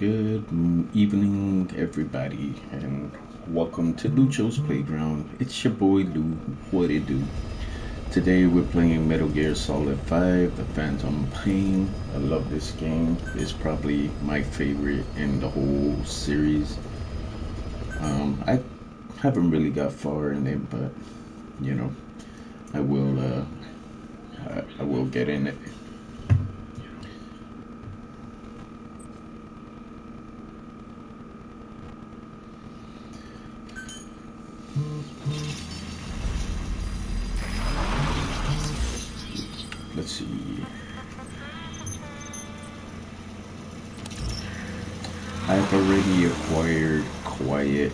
Good evening, everybody, and welcome to Lucho's Playground. It's your boy Lou. What it do? Today we're playing Metal Gear Solid 5: The Phantom Pain. I love this game. It's probably my favorite in the whole series. I haven't really got far in it, but you know, I will. I will get in it. Let's see. I've already acquired Quiet,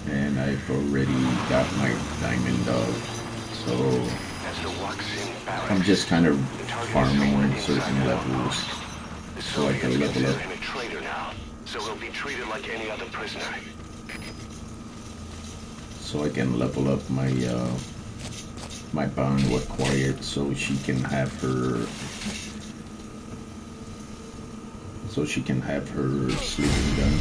and I've already got my Diamond Dog. So I'm just kind of farming certain levels so I can level up. So he'll be treated like any other prisoner. So I can level up my my bond with Quiet, so she can have her sleeping gun.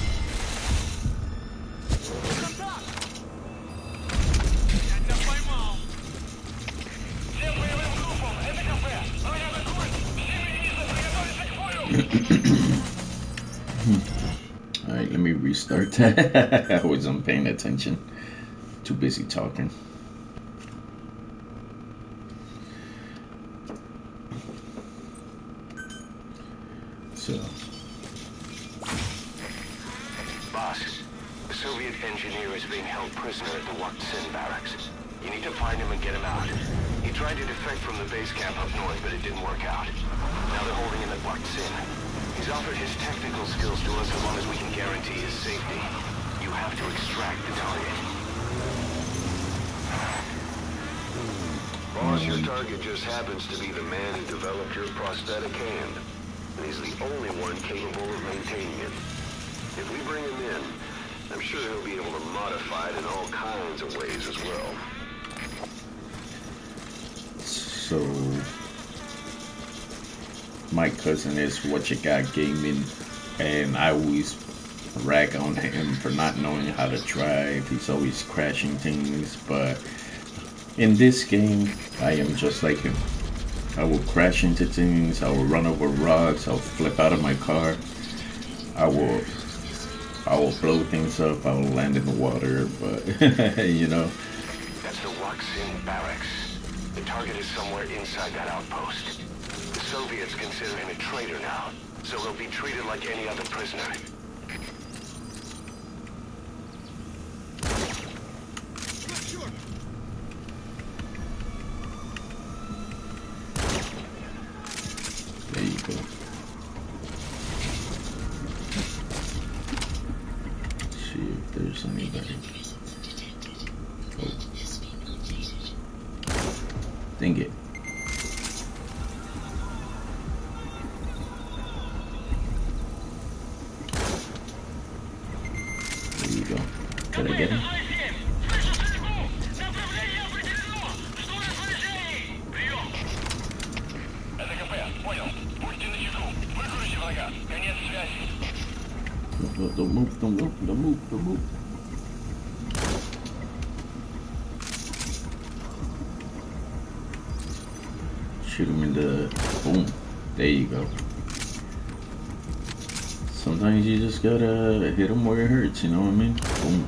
Alright, let me restart that. I wasn't paying attention. Too busy talking. So. Boss, the Soviet engineer is being held prisoner at the Wacht Sin barracks. You need to find him and get him out. He tried to defect from the base camp up north, but it didn't work out. Now they're holding him at Wacht Sin. He's offered his technical skills to us as long as we can guarantee his safety. You have to extract the target. Boss, your target just happens to be the man who developed your prosthetic hand. And he's the only one capable of maintaining it. If we bring him in, I'm sure he'll be able to modify it in all kinds of ways as well. So my cousin is What You Got Gaming, and I always rag on him for not knowing how to drive. He's always crashing things, but in this game, I am just like him. I will crash into things, I will run over rocks, I'll flip out of my car, I will blow things up, I will land in the water, but you know. That's the Wacht Sin barracks. The target is somewhere inside that outpost. The Soviets consider him a traitor now, so he'll be treated like any other prisoner. There you go. Let's see if there's anybody. Oh. Dang it. There you go. Did I get him? Don't move, don't move, don't move, don't move. Shoot him in the... Boom. There you go. Sometimes you just gotta hit him where it hurts, you know what I mean? Boom.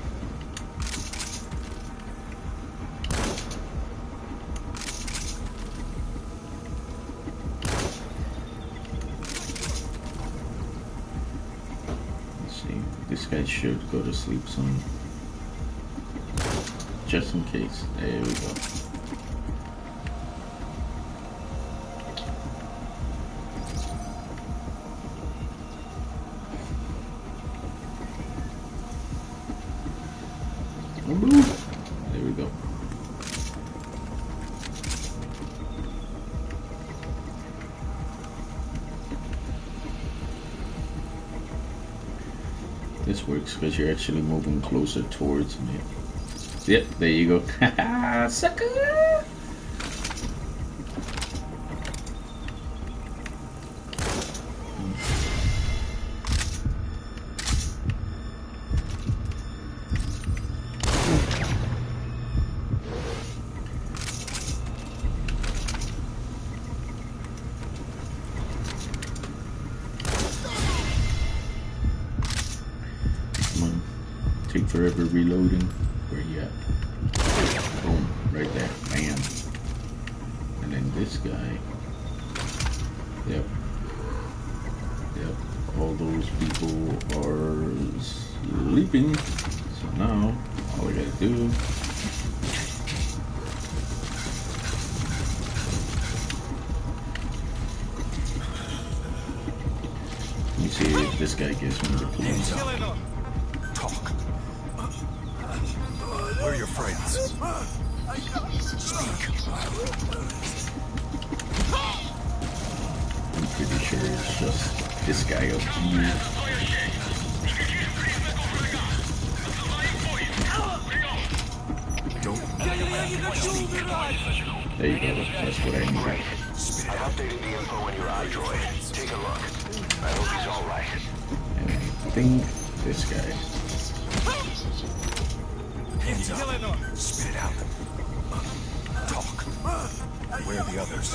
This guy should go to sleep soon. Just in case. There we go. There we go. This works because you're actually moving closer towards me. Yep, there you go. Sucker! forever reloading. Where he at? Boom, right there. Bam. And then this guy. Yep. Yep. All those people are sleeping. So now, all we gotta do. Let me see if this guy gives me the clues. Talk. Where are your friends? Speak. I'm pretty sure it's just this guy up here. There you go. That's what I need. I've updated the info on your iDroid. Take a look. I hope he's all right. And I think this guy. Hands up. Spit it out. Talk. Where are the others?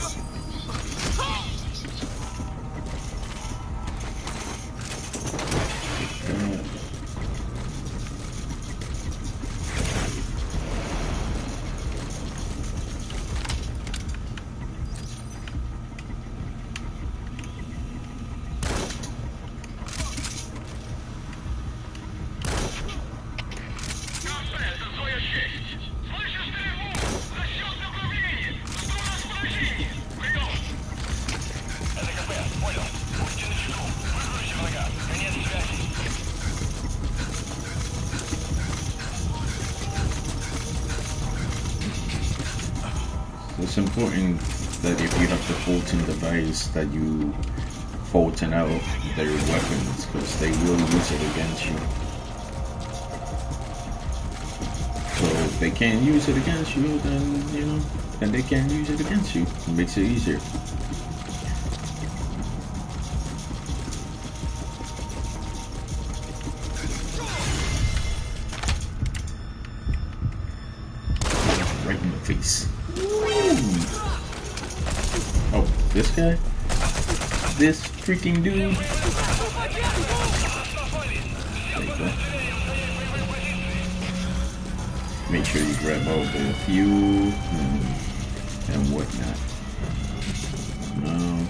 It's important that if you have the Fulton device that you Fulton out their weapons, because they will use it against you. So if they can't use it against you, then, you know, then they can't use it against you. It makes it easier. Right in the face. Oh, this guy? This freaking dude? There you go. Make sure you grab all the fuel and whatnot. No.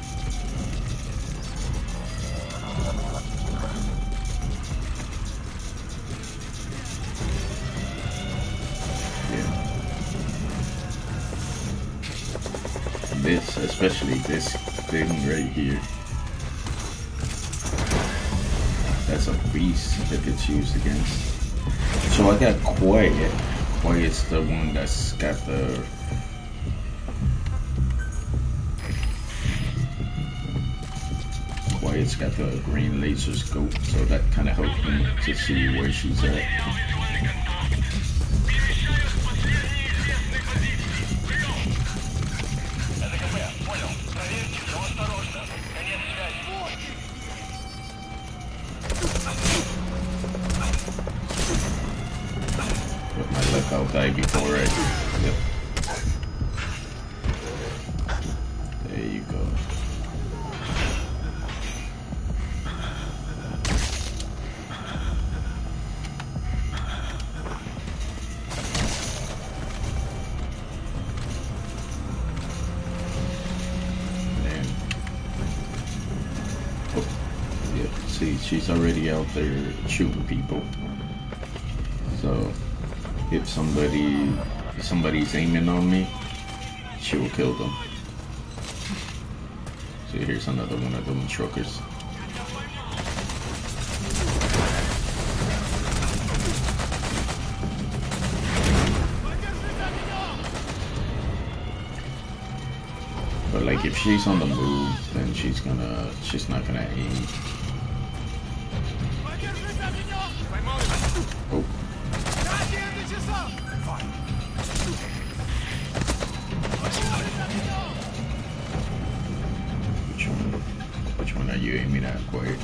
This, especially this thing right here, that's a beast that gets used against. So I got Quiet. Quiet's the one that's got the Quiet's got the green laser scope, so that kind of helped me to see where she's at. With my luck, I'll die before it. Yep. There you go. Man. Oh, yeah. See, she's already out there shooting people. So if somebody's aiming on me, she will kill them. So here's another one of them truckers. But like if she's on the move, then she's not gonna aim. Oh. Which one are you aiming at, Quiet?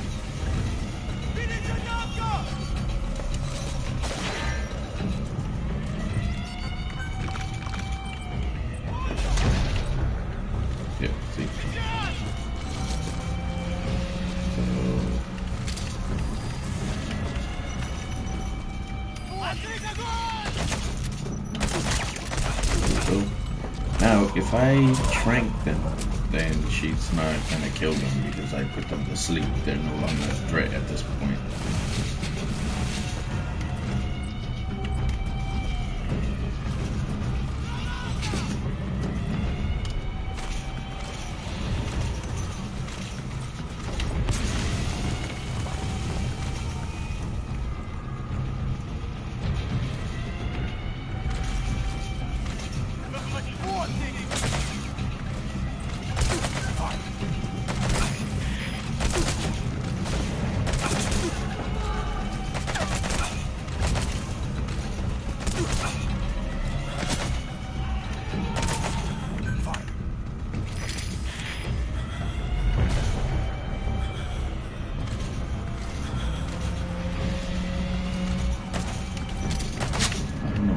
Yeah, see? So Now, if I trank them, then she's not gonna kill them because I put them to sleep. They're no longer a threat at this point.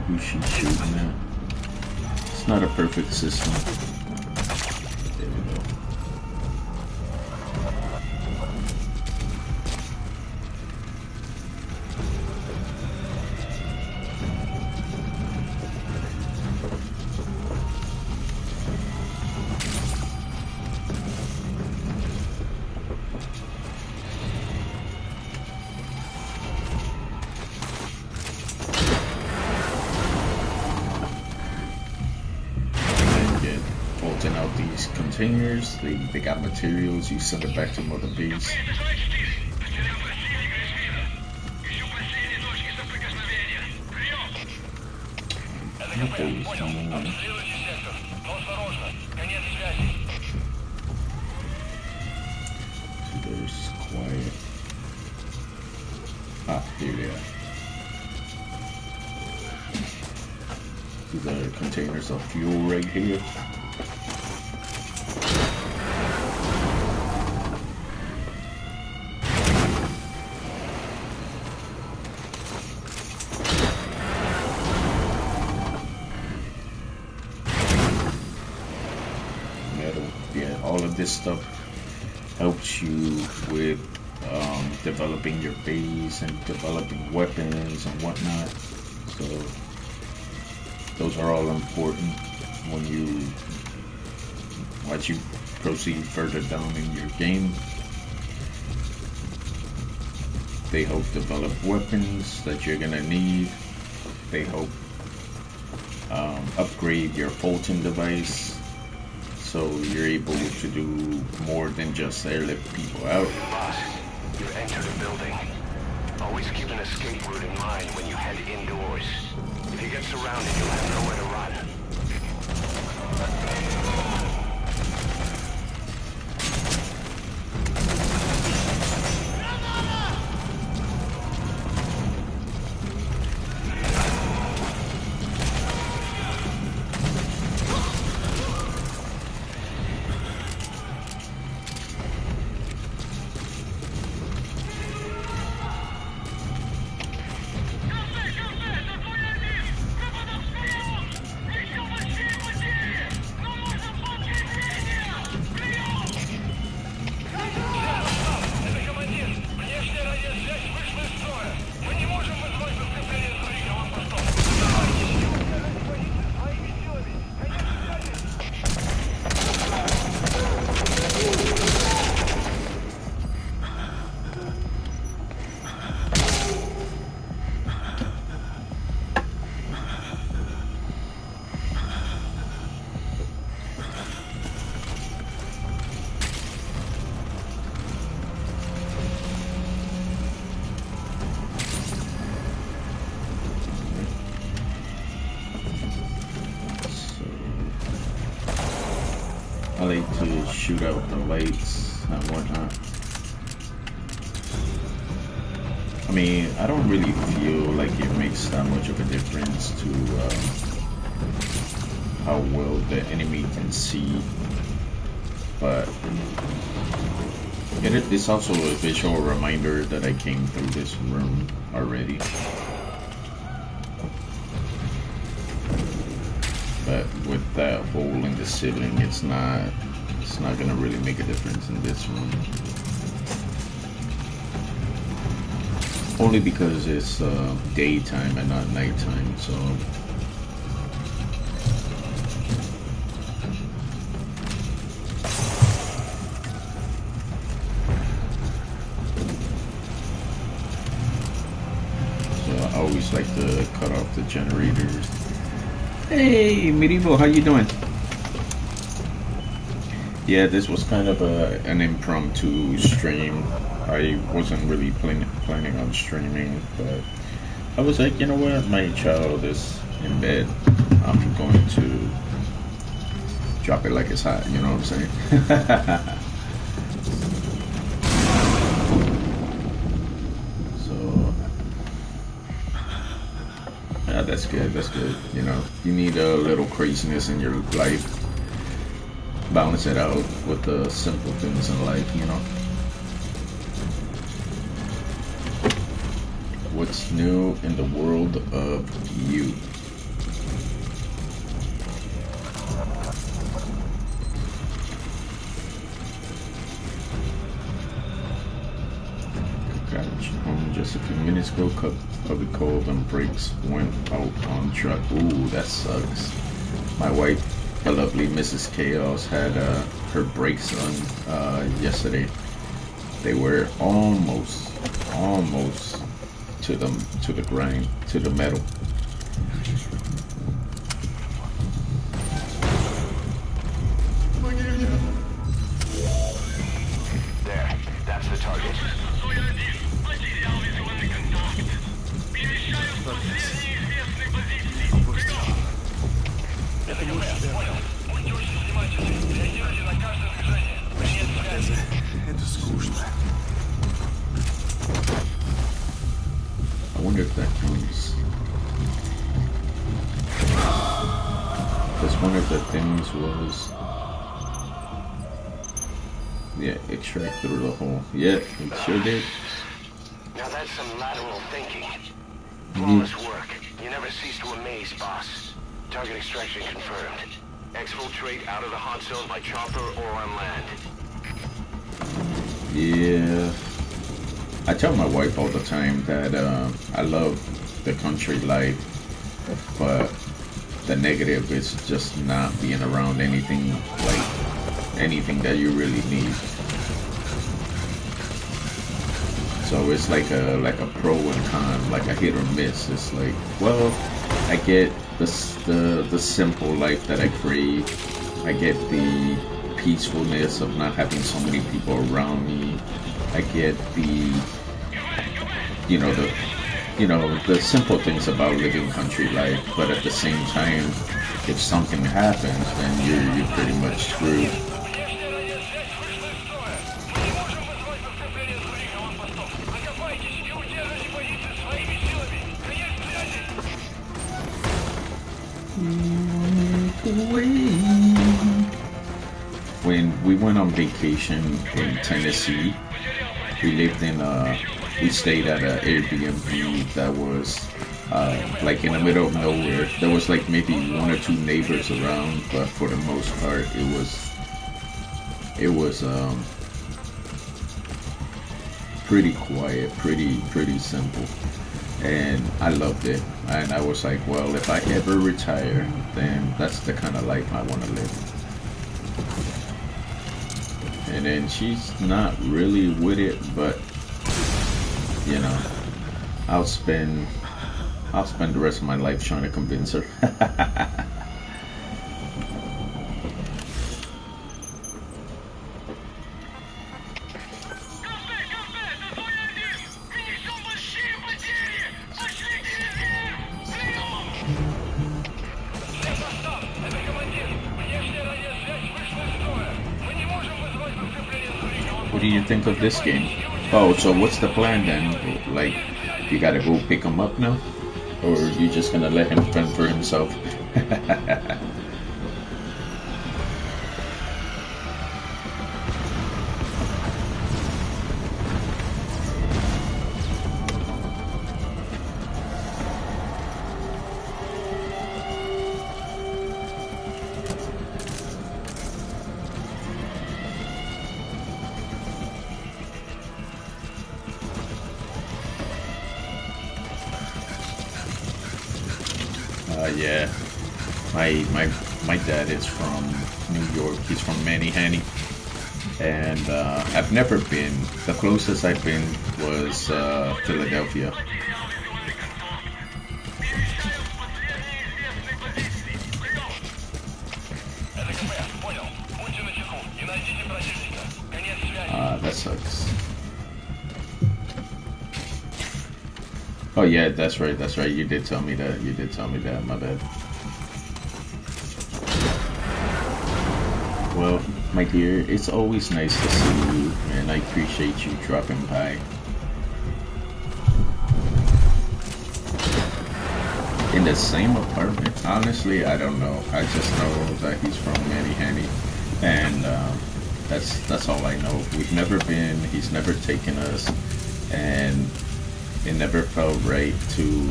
Who she's shooting at. It's not a perfect system. There we go. Out these containers, they got materials, you send it back to Mother Base. There's quiet. Ah, here they are. These are containers of fuel right here. Yeah, all of this stuff helps you with developing your base and developing weapons and whatnot. So those are all important when you as you proceed further down in your game. They help develop weapons that you're gonna need. They help upgrade your Fulton device, so you're able to do more than just airlift people out. Boss, you've entered a building. Always keep an escape route in mind when you head indoors. If you get surrounded, you'll have nowhere to run. I like to shoot out the lights and whatnot. I mean, I don't really feel like it makes that much of a difference to how well the enemy can see, but it's also a visual reminder that I came through this room already. But with that hole in the ceiling, it's not gonna really make a difference in this room. Only because it's daytime and not nighttime, so always like to cut off the generators. Hey, Medieval, how you doing? Yeah, this was kind of an impromptu stream. I wasn't really planning on streaming, but I was like, you know what, my child is in bed. I'm going to drop it like it's hot, you know what I'm saying? So, yeah, that's good, that's good. You know, you need a little craziness in your life. Balance it out with the simple things in life, you know. What's new in the world of you? Got home just a few minutes ago. Public cold and brakes went out on truck. Ooh, that sucks. My wife, the lovely Mrs. Chaos, had her brakes on yesterday. They were almost to the grind, to the metal. There, that's the target. Это скучно. I wonder if that counts. Because one of the things was, yeah, extract through the hole. Yeah, it sure did. Now that's some lateral thinking. Flawless work. You never cease to amaze, boss. Target extraction confirmed. Exfiltrate out of the hot zone by chopper or on land. Yeah. I tell my wife all the time that I love the country life, but the negative is just not being around anything that you really need. So it's like a pro and con, like a hit or miss. It's like, well, I get the simple life that I crave. I get the peacefulness of not having so many people around me. I get the the simple things about living country life, but at the same time, if something happens, then you're pretty much screwed. When we went on vacation in Tennessee, we stayed at an Airbnb that was like in the middle of nowhere. There was like maybe one or two neighbors around, but for the most part, it was pretty quiet, pretty simple, and I loved it. And I was like, well, if I ever retire, then that's the kind of life I want to live. And then she's not really with it, but you know, I'll spend the rest of my life trying to convince her. What do you think of this game? Oh, so what's the plan then? Like, you gotta go pick him up now? Or you just gonna let him fend for himself? Yeah, my dad is from New York. He's from Manny, and I've never been. The closest I've been was Philadelphia. Ah, that sucks. Oh yeah, that's right, that's right. You did tell me that. You did tell me that. My bad. Well, my dear, it's always nice to see you, and I appreciate you dropping by. In the same apartment? Honestly, I don't know. I just know that he's from Manny, and that's all I know. We've never been. He's never taken us, and it never felt right to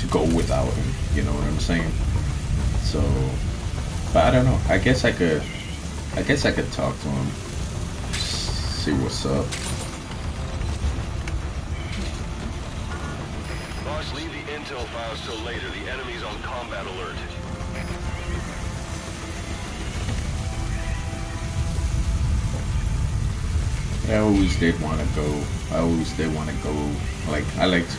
go without him. You know what I'm saying? So, but I don't know. I guess I could talk to him, see what's up. Boss, leave the intel files till later. The enemy's on combat alert. I always did want to go. I always did want to go. Like I liked.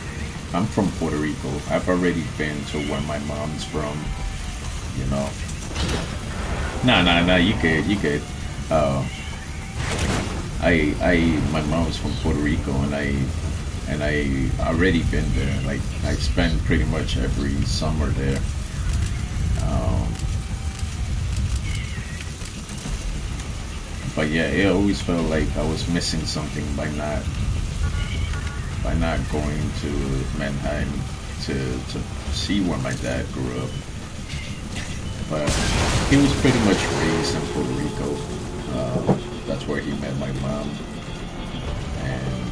I'm from Puerto Rico. I've already been to where my mom's from. You know. Nah. You good. You good. Uh, my mom's from Puerto Rico, and I already been there. Like I spend pretty much every summer there. Um, but yeah, it always felt like I was missing something by not going to Mannheim to see where my dad grew up. But he was pretty much raised in Puerto Rico. That's where he met my mom, and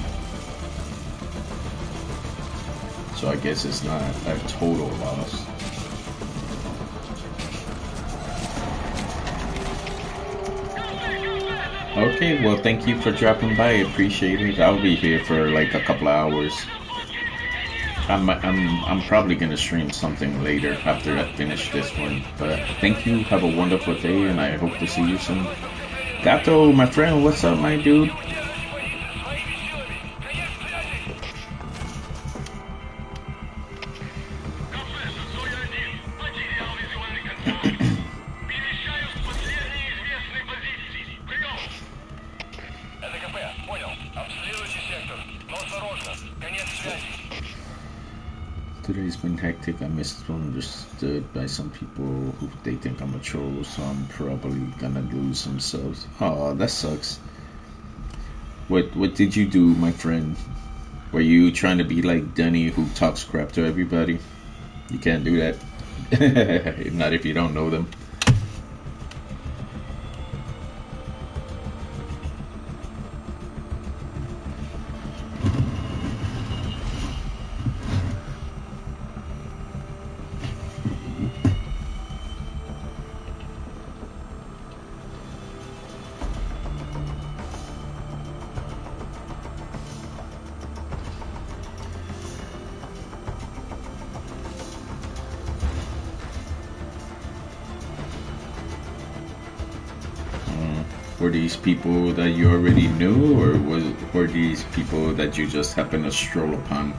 so I guess it's not a total loss. Okay, well, thank you for dropping by. I appreciate it. I'll be here for like a couple of hours. I'm probably gonna stream something later after I finish this one. But thank you. Have a wonderful day, and I hope to see you soon. Gato, my friend, what's up, my dude? Today's been hectic. I'm misunderstood by some people who they think I'm a troll, so I'm probably gonna lose some subs. Oh, that sucks. What did you do, my friend? Were you trying to be like Denny who talks crap to everybody? You can't do that. Not if you don't know them. Were these people that you already knew, or were these people that you just happened to stroll upon?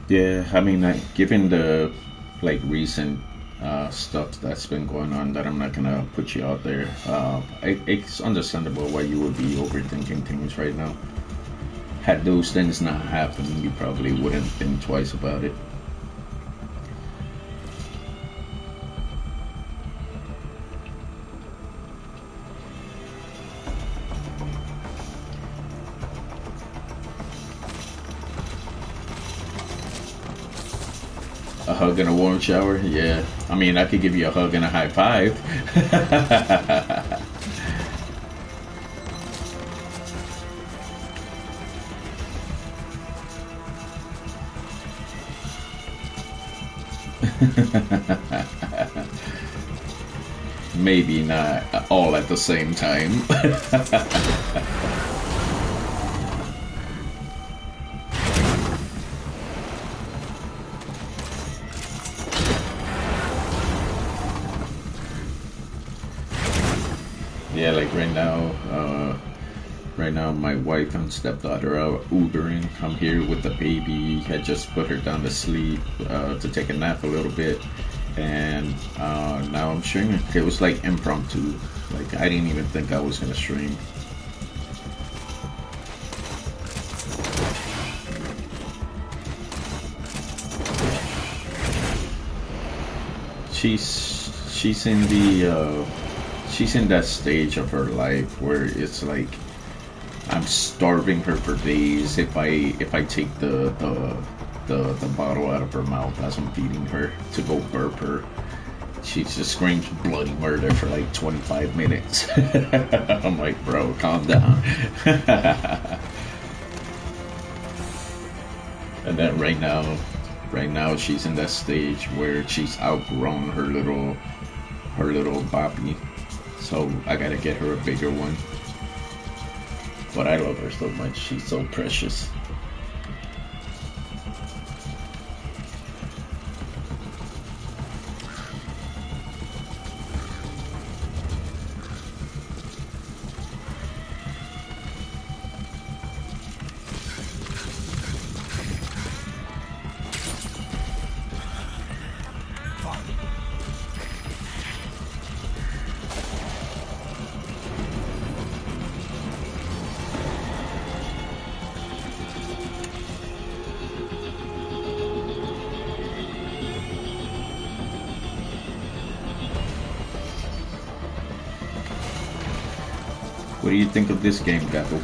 Yeah, I mean, given the like recent stuff that's been going on, that I'm not gonna put you out there. It's understandable why you would be overthinking things right now. Had those things not happened, you probably wouldn't think twice about it. A hug and a warm shower? Yeah. I mean, I could give you a hug and a high five. maybe not all at the same time. Yeah, like right now my wife and stepdaughter are Ubering. I'm here with the baby. I just put her down to sleep to take a nap a little bit, and now I'm streaming. It was like impromptu. Like I didn't even think I was gonna stream. She's in the she's in that stage of her life where it's like I'm starving her for days if I take the bottle out of her mouth as I'm feeding her to go burp her. She just screams bloody murder for like 25 minutes. I'm like, bro, calm down. And then right now she's in that stage where she's outgrown her little Boppy. So I gotta get her a bigger one. But I love her so much. She's so precious. What do you think of this game, Gato?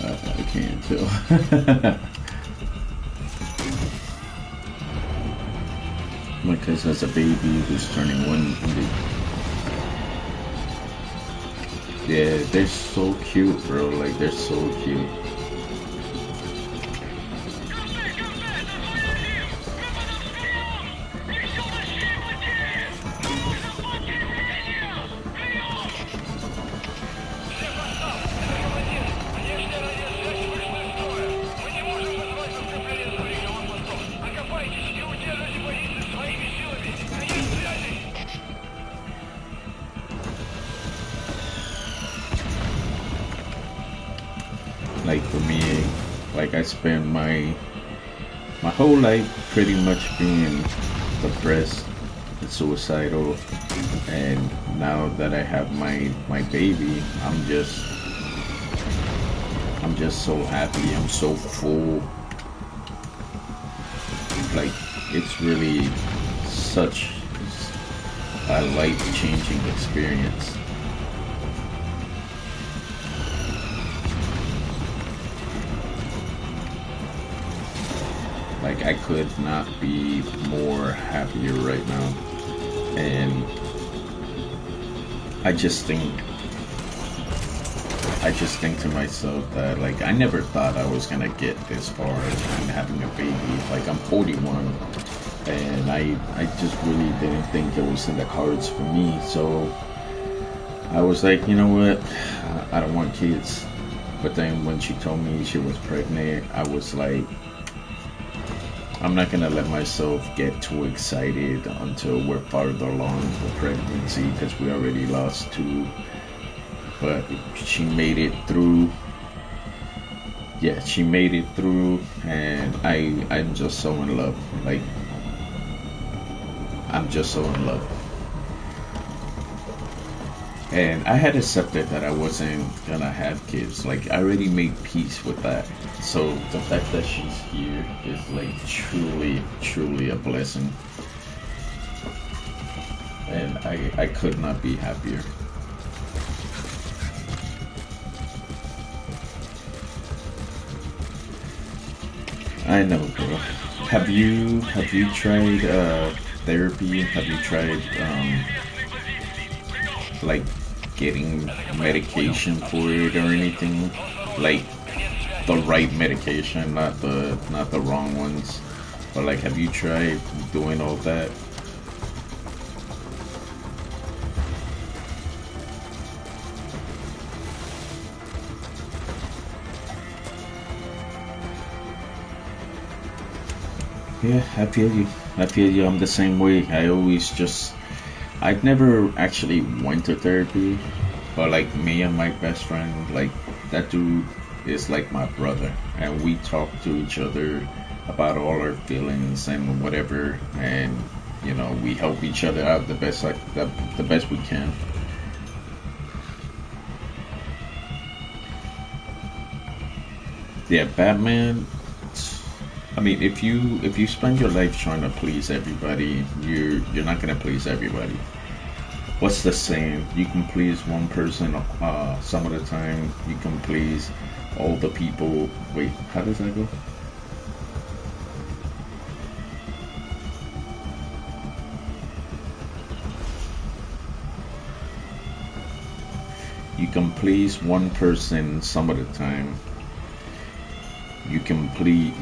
I can't tell. My cousin has a baby who's turning 1. Yeah, they're so cute, bro. Like, they're so cute. Like for me, like I spent my whole life pretty much being depressed and suicidal, and now that I have my baby, I'm just so happy. I'm so full. Like it's really such a life-changing experience. Like I could not be more happier right now, and I just think to myself that like I never thought I was gonna get this far in having a baby. Like I'm 41, and I just really didn't think it was in the cards for me. So I was like, you know what, I don't want kids. But then when she told me she was pregnant, I was like, I'm not gonna let myself get too excited until we're farther along the pregnancy because we already lost 2. But she made it through, yeah, she made it through, and I'm just so in love. Like, I'm just so in love. And I had accepted that I wasn't gonna have kids. Like, I already made peace with that. So the fact that she's here is like truly, truly a blessing. And I could not be happier. I know, bro. Have you tried therapy? Have you tried like getting medication for it or anything? Like the right medication, not the wrong ones. But like, have you tried doing all that? Yeah, I feel you. I feel you. I'm the same way. I've never actually went to therapy, but like me and my best friend, like that dude is like my brother, and we talk to each other about all our feelings and whatever, and we help each other out the best we can. Yeah, Batman. I mean, if you spend your life trying to please everybody, you're not gonna please everybody. What's the saying? You can please one person some of the time. You can please all the people. Wait, how does that go? You can please one person some of the time. You can please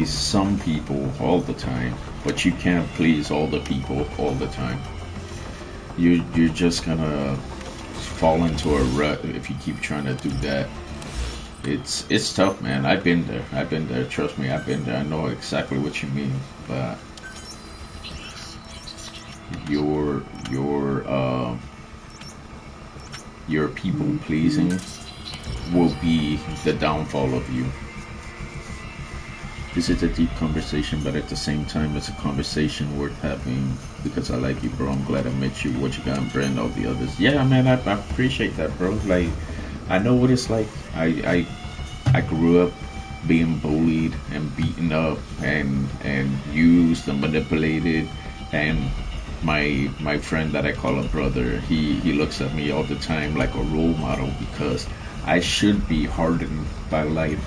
some people all the time, but you can't please all the people all the time. You're just gonna fall into a rut if you keep trying to do that. It's tough, man. I've been there. I've been there. Trust me, I've been there. I know exactly what you mean. But your your uh your people pleasing will be the downfall of you. This is a deep conversation, but at the same time, it's a conversation worth having because I like you, bro. I'm glad I met you. What you got, Brand, all the others. Yeah, man, I appreciate that, bro. Like, I know what it's like. I grew up being bullied and beaten up and used and manipulated, and my friend that I call a brother, he looks at me all the time like a role model because I should be hardened by life.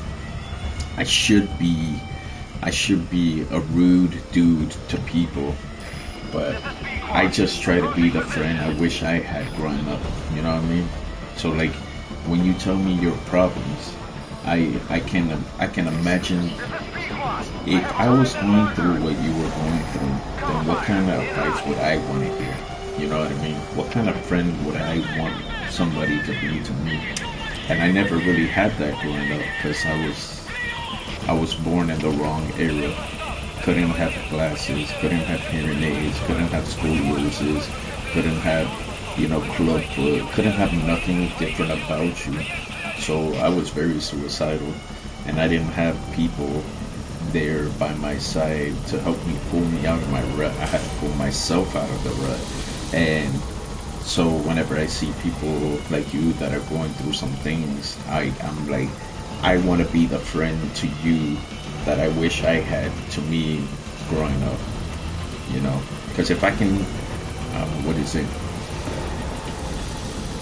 I should be I should be a rude dude to people, but I just try to be the friend I wish I had growing up. You know what I mean? So like when you tell me your problems, I can imagine if I was going through what you were going through, then what kind of advice would I want to hear? You know what I mean? What kind of friend would I want somebody to be to me? And I never really had that growing up because I was born in the wrong era. Couldn't have glasses, couldn't have hearing aids, couldn't have scoliosis, couldn't have, club foot, couldn't have nothing different about you. So I was very suicidal, and I didn't have people there by my side to help me pull me out of my rut. I had to pull myself out of the rut. And so whenever I see people like you that are going through some things, I'm like, I want to be the friend to you that I wish I had to me growing up, Because if I can, what is it?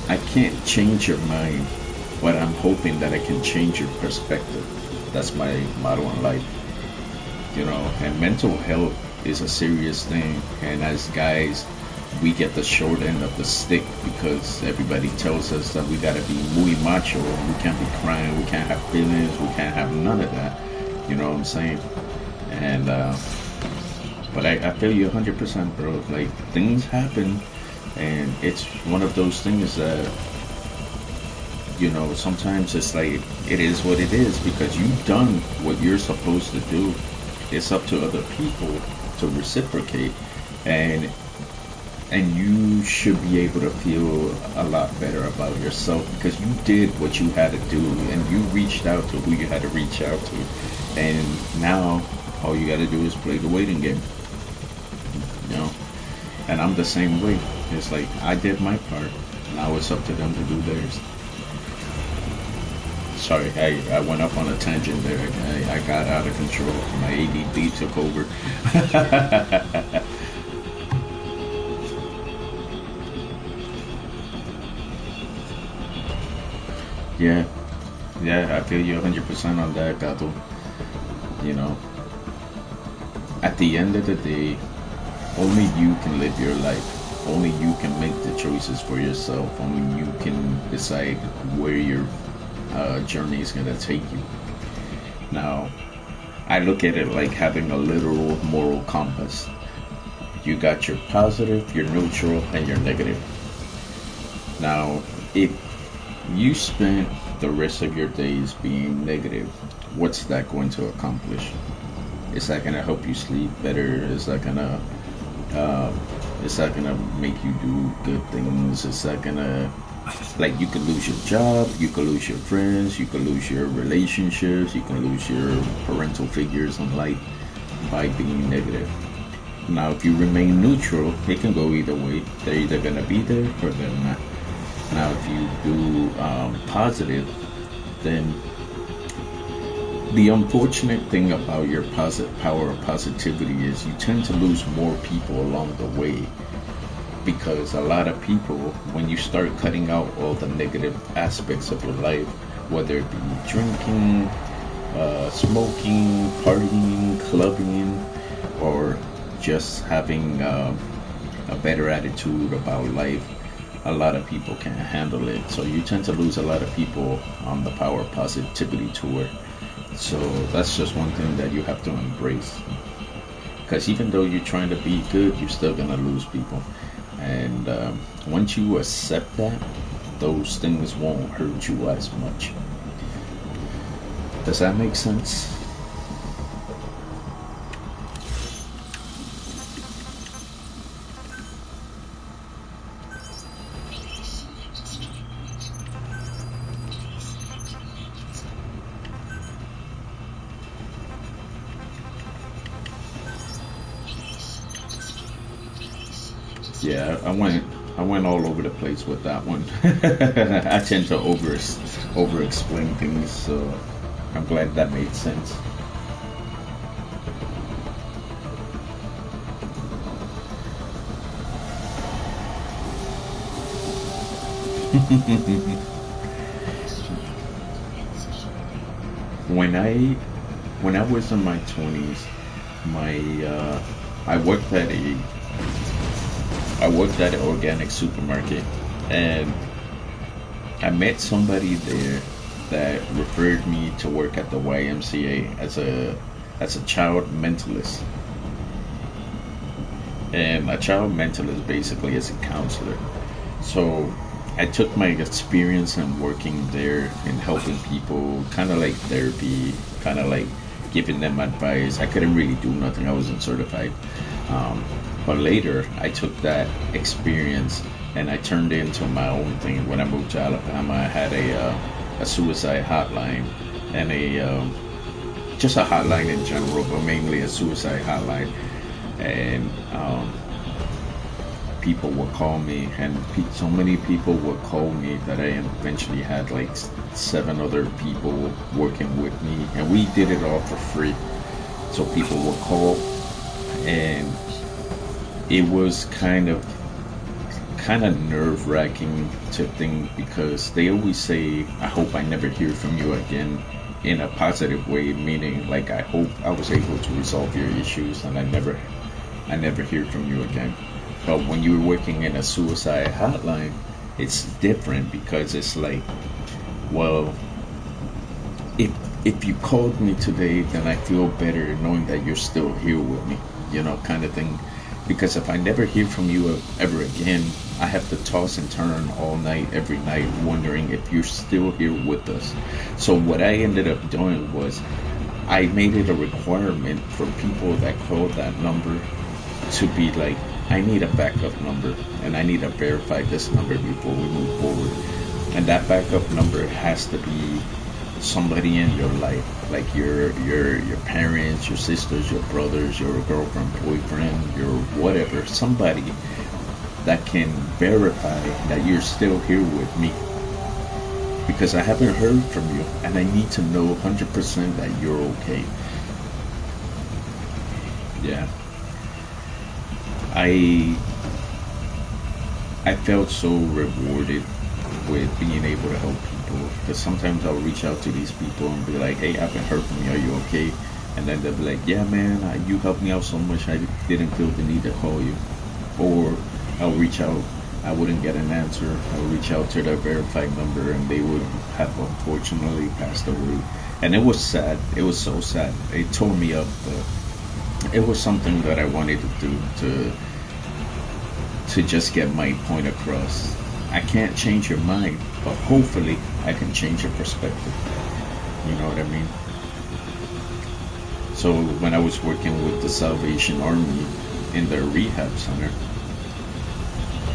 I can't change your mind, but I'm hoping that I can change your perspective. That's my motto in life, And mental health is a serious thing. And as guys, we get the short end of the stick because everybody tells us that we gotta be muy macho, we can't be crying, we can't have feelings, we can't have none of that. You know what I'm saying? And but I feel you 100%, bro. Like things happen, and it's one of those things that sometimes it's like it is what it is because you've done what you're supposed to do. It's up to other people to reciprocate, and and you should be able to feel a lot better about yourself because you did what you had to do and you reached out to who you had to reach out to, and now all you got to do is play the waiting game, you know. And I'm the same way. It's like I did my part, now it's up to them to do theirs. Sorry, I went up on a tangent there. I got out of control. My ADD took over. Yeah, yeah, I feel you 100% on that, Gato. You know, at the end of the day, only you can live your life. Only you can make the choices for yourself. Only you can decide where your journey is going to take you. Now, I look at it like having a literal moral compass. You got your positive, your neutral, and your negative. Now, if you spent the rest of your days being negative, what's that going to accomplish? Is that gonna help you sleep better? Uh, is that gonna make you do good things? Is that gonna, like, you could lose your job, you could lose your friends, you could lose your relationships, you can lose your parental figures in life by being negative. Now, if you remain neutral, it can go either way. They're either gonna be there or they're not. Now, if you do positive, then the unfortunate thing about your power of positivity is you tend to lose more people along the way because a lot of people, when you start cutting out all the negative aspects of your life, whether it be drinking, smoking, partying, clubbing, or just having a better attitude about life, a lot of people can't handle it. So you tend to lose a lot of people on the power of positivity tour. So that's just one thing that you have to embrace. Because even though you're trying to be good, you're still gonna lose people. And once you accept that, those things won't hurt you as much. Does that make sense? Yeah, I went all over the place with that one. I tend to over explain things, so I'm glad that made sense. when I when I was in my 20s, my I worked at a I worked at an organic supermarket, and I met somebody there that referred me to work at the YMCA as a child mentalist. And a child mentalist basically is a counselor. So I took my experience in working there and helping people, kind of like therapy, kind of like giving them advice. I couldn't really do nothing. I wasn't certified. Um, but later, I took that experience and I turned it into my own thing. When I moved to Alabama, I had a suicide hotline and a just a hotline in general, but mainly a suicide hotline. And people would call me, and so many people would call me that I eventually had like seven other people working with me, and we did it all for free. So people would call, and it was kind of nerve wracking to think because they always say, "I hope I never hear from you again." In a positive way, meaning like I hope I was able to resolve your issues and I never hear from you again. But when you're working in a suicide hotline, it's different because it's like, well, if if you called me today, then I feel better knowing that you're still here with me, kind of thing. Because if I never hear from you ever again, I have to toss and turn all night, every night, wondering if you're still here with us. So what I ended up doing was I made it a requirement for people that called that number to be like, I need a backup number, and I need to verify this number before we move forward. And that backup number has to be somebody in your life, like your parents, your sisters, your brothers, your girlfriend, boyfriend, your whatever, somebody that can verify that you're still here with me. Because I haven't heard from you, and I need to know 100% that you're okay. Yeah. I I felt so rewarded with being able to help people, because sometimes I'll reach out to these people and be like, hey, I haven't heard from you, are you okay? And then they'll be like, yeah, man, you helped me out so much, I didn't feel the need to call you. Or I'll reach out, I wouldn't get an answer, I'll reach out to their verified number, and they would have unfortunately passed away. And it was sad, it was so sad, it tore me up, but it was something that I wanted to do to just get my point across. I can't change your mind, but hopefully I can change your perspective. You know what I mean? So when I was working with the Salvation Army in their rehab center,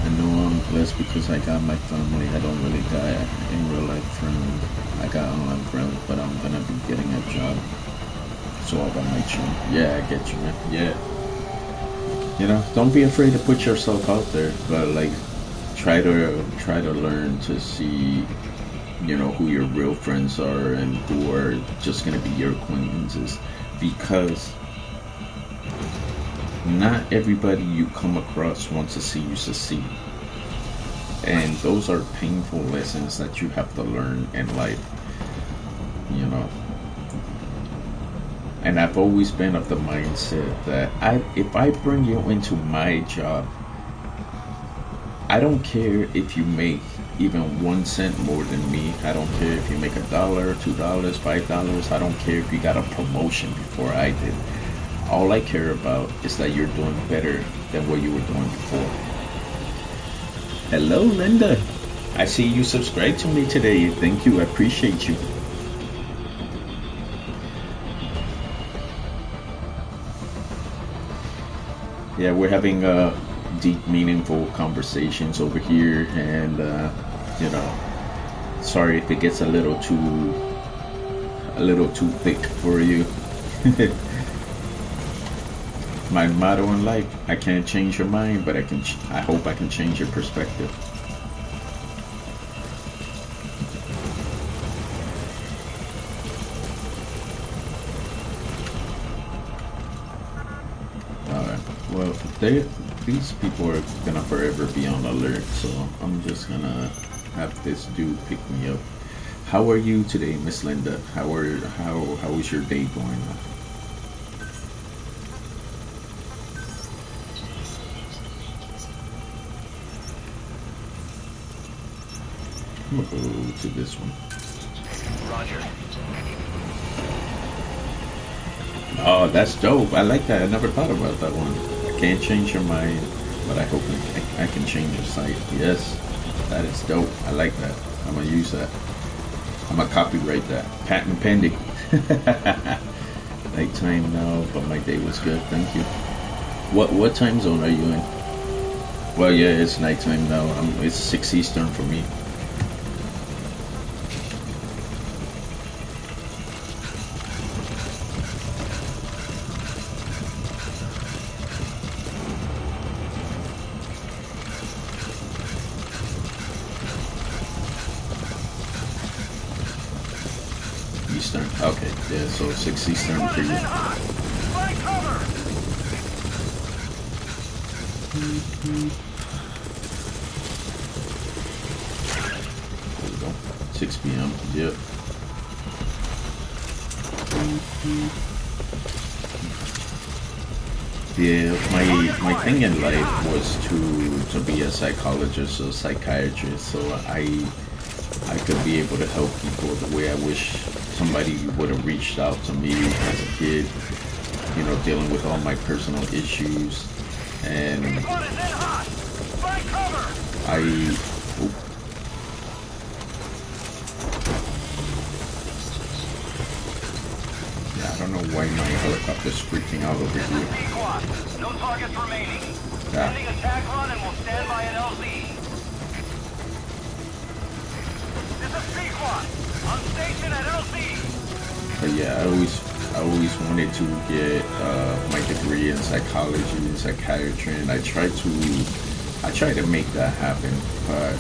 I know I'm blessed because I got my family. I don't really got in real life friends. I got online friends, but I'm gonna be getting a job. So I got my chance. Yeah, I get you, man. Yeah. You know, don't be afraid to put yourself out there, but like try to learn to see, you know, who your real friends are and who are just gonna be your acquaintances, because not everybody you come across wants to see you succeed, and those are painful lessons that you have to learn in life, you know. And I've always been of the mindset that if I bring you into my job, I don't care if you make even 1 cent more than me. I don't care if you make $1, $2, $5. I don't care if you got a promotion before I did. All I care about is that you're doing better than what you were doing before. Hello, Linda. I see you subscribed to me today. Thank you. I appreciate you. Yeah, we're having deep, meaningful conversations over here, and you know, sorry if it gets a little too thick for you. My motto in life: I can't change your mind, but I hope I can change your perspective. Well, these people are gonna forever be on alert, so I'm just gonna have this dude pick me up. How are you today, Miss Linda? How is your day going? I'm gonna go to this one. Roger. Oh, that's dope. I like that. I never thought about that one. I can't change your mind, but I hope I can change your sight. Yes, that is dope. I like that. I'm gonna use that. I'm gonna copyright that. Patent pending. Nighttime now, but my day was good. Thank you. What time zone are you in? Well, yeah, it's nighttime now. It's 6 Eastern for me. Eastern. Okay, yeah, so 6 Eastern for you. There we go. 6 p.m. Yep. Yeah, my thing in life was to be a psychologist or psychiatrist, so I could be able to help people the way I wish somebody would have reached out to me as a kid, you know, dealing with all my personal issues. And I don't know why my helicopter's freaking out over here. No targets remaining. Yeah. Sending attack run and we'll stand by an LZ. This is Pequot. On station at LZ. But yeah, I always wanted to get my degree in psychology and psychiatry, and I tried to make that happen, but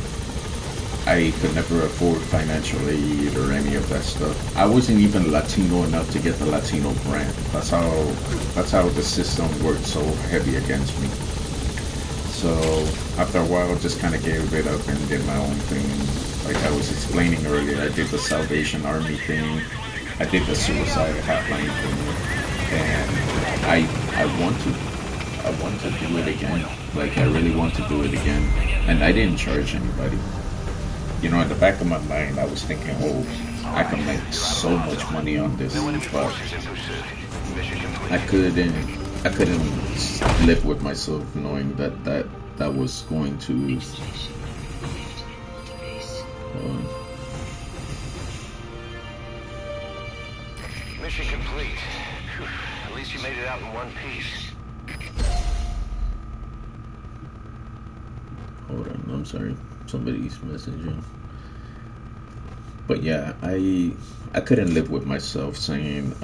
I could never afford financial aid or any of that stuff. I wasn't even Latino enough to get the Latino grant. That's how the system worked so heavy against me. So after a while, just kind of gave it up and did my own thing. Like I was explaining earlier, I did the Salvation Army thing. I did the suicide hotline thing, and I want to do it again. Like I really want to do it again, and I didn't charge anybody. In the back of my mind, I was thinking, oh, I can make so much money on this, No enemy but forces in pursuit. Mission I complete. couldn't, I couldn't live with myself knowing that was going to. Uh, Mission complete. Whew. At least you made it out in one piece. hold on, I'm sorry, somebody's messaging. But yeah, I couldn't live with myself saying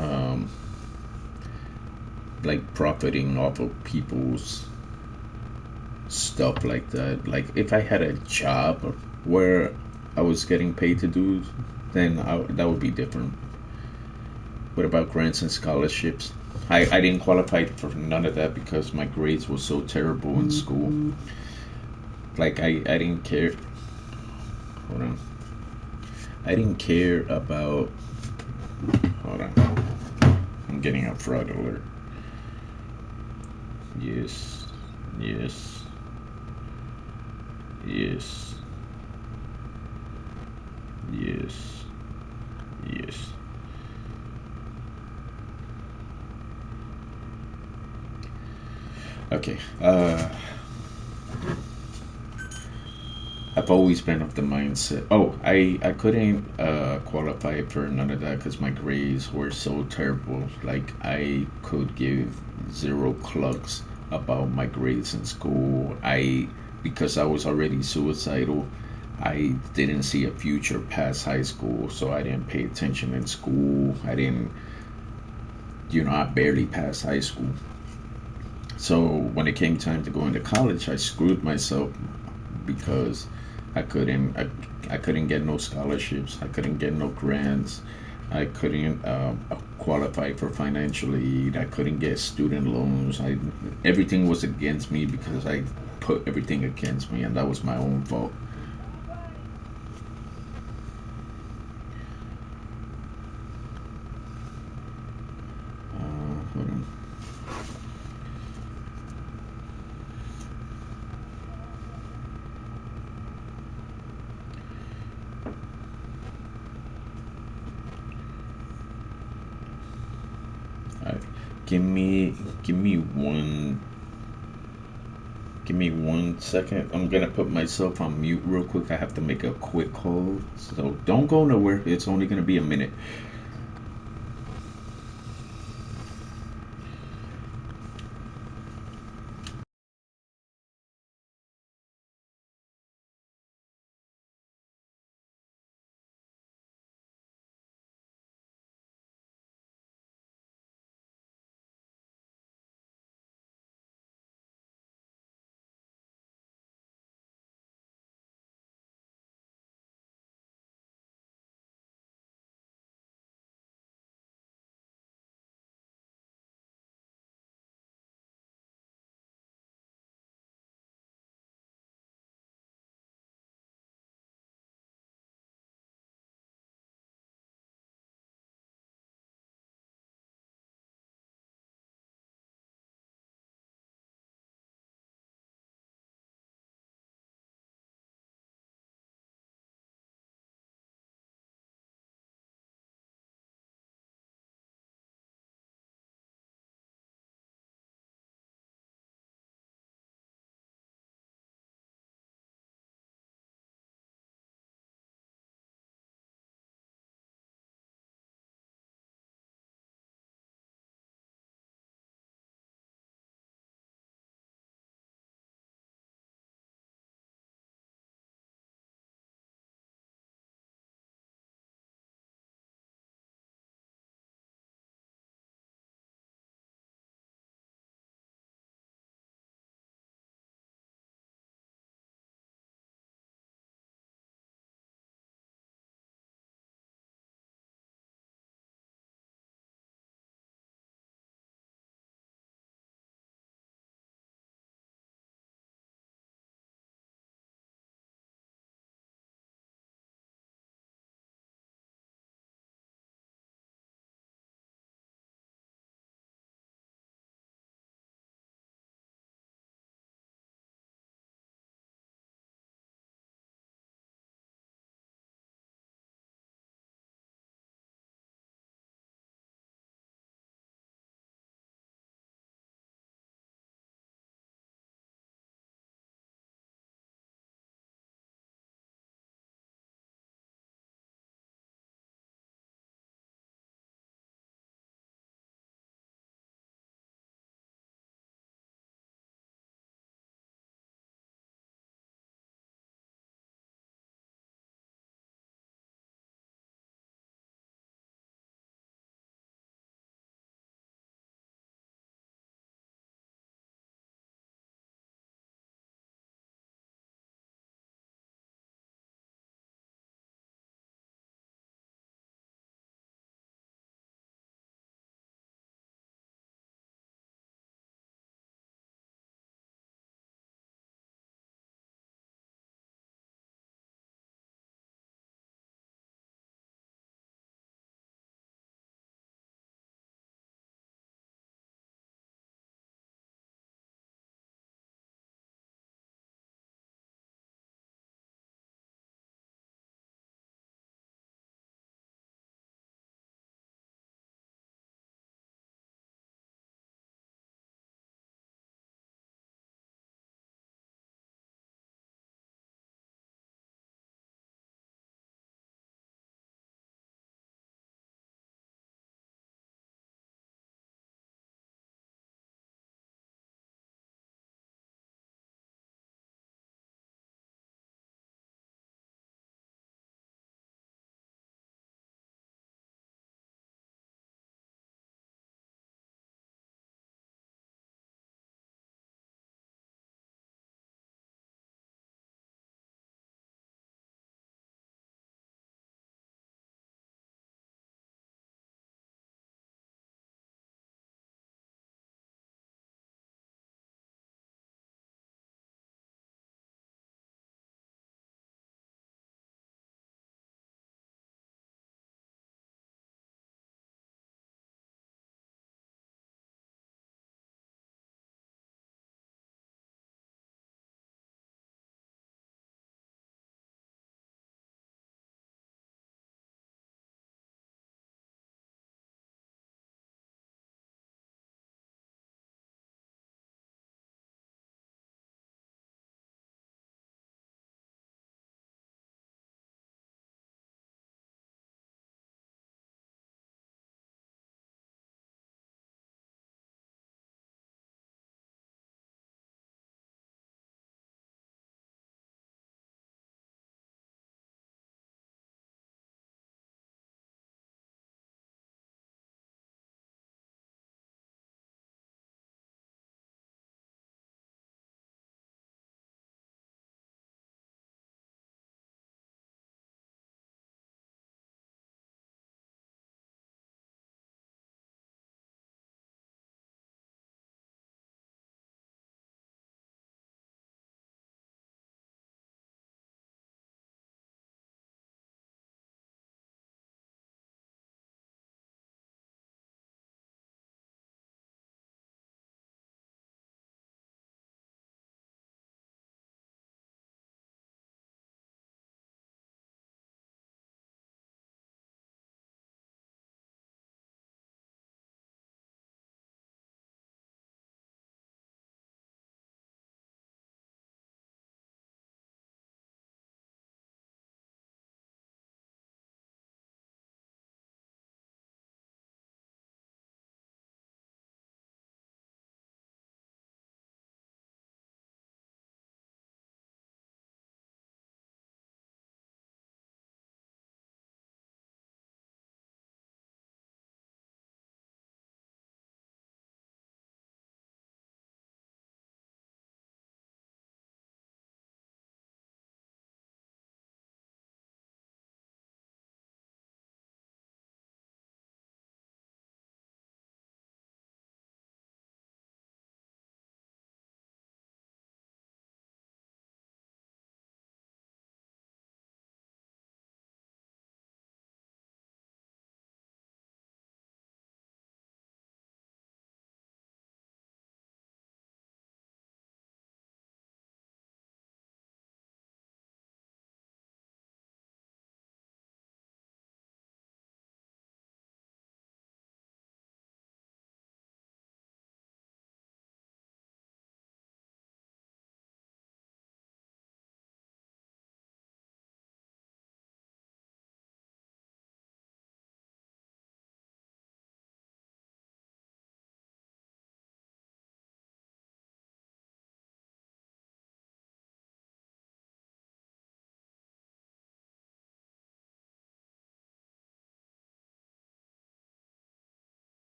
like profiting off of people's stuff like that. Like if I had a job where I was getting paid to do, then that would be different. What about grants and scholarships? I didn't qualify for none of that because my grades were so terrible in school. Like I didn't care. Hold on. I didn't care about. Hold on. I'm getting a fraud alert. Yes. Yes. Yes. Yes. Yes. Okay. I've always been of the mindset. Oh, I couldn't qualify for none of that because my grades were so terrible. Like I could give zero clucks about my grades in school. Because I was already suicidal. I didn't see a future past high school, so I didn't pay attention in school. I didn't, I barely passed high school. So when it came time to go into college, I screwed myself because I couldn't get no scholarships. I couldn't get no grants. I couldn't qualify for financial aid. I couldn't get student loans. Everything was against me because I put everything against me, and that was my own fault. Hold on. All right. Give me give me one Give me 1 second. I'm gonna put myself on mute real quick. I have to make a quick call. So don't go nowhere. It's only gonna be a minute.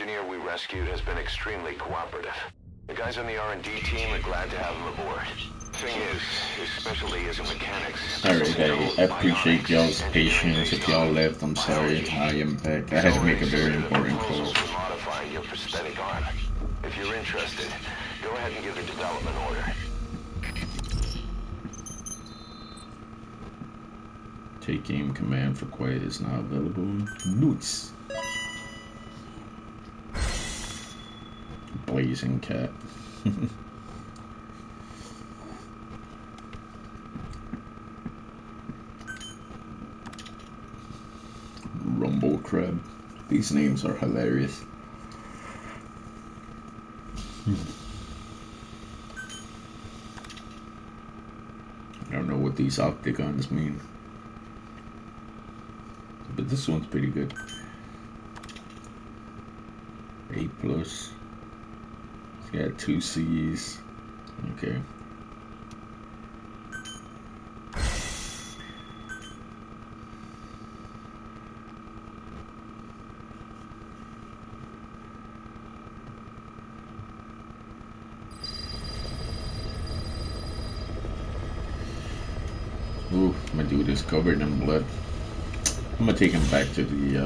engineer we rescued has been extremely cooperative. The guys on the R&D team are glad to have him aboard. Thing is, his specialty isn't mechanics. Alright, I appreciate y'all's patience. If y'all left, I'm sorry. I am back. I had to make a very important call. For modifying your prosthetic arm. If you're interested, go ahead and give the development order. Take aim command for quiet is now available. Nice. Blazing cat. Rumble crab. These names are hilarious. I don't know what these octagons mean, but this one's pretty good. A plus. It's got 2 C's. Okay. Ooh, my dude is covered in blood. I'm gonna take him back to the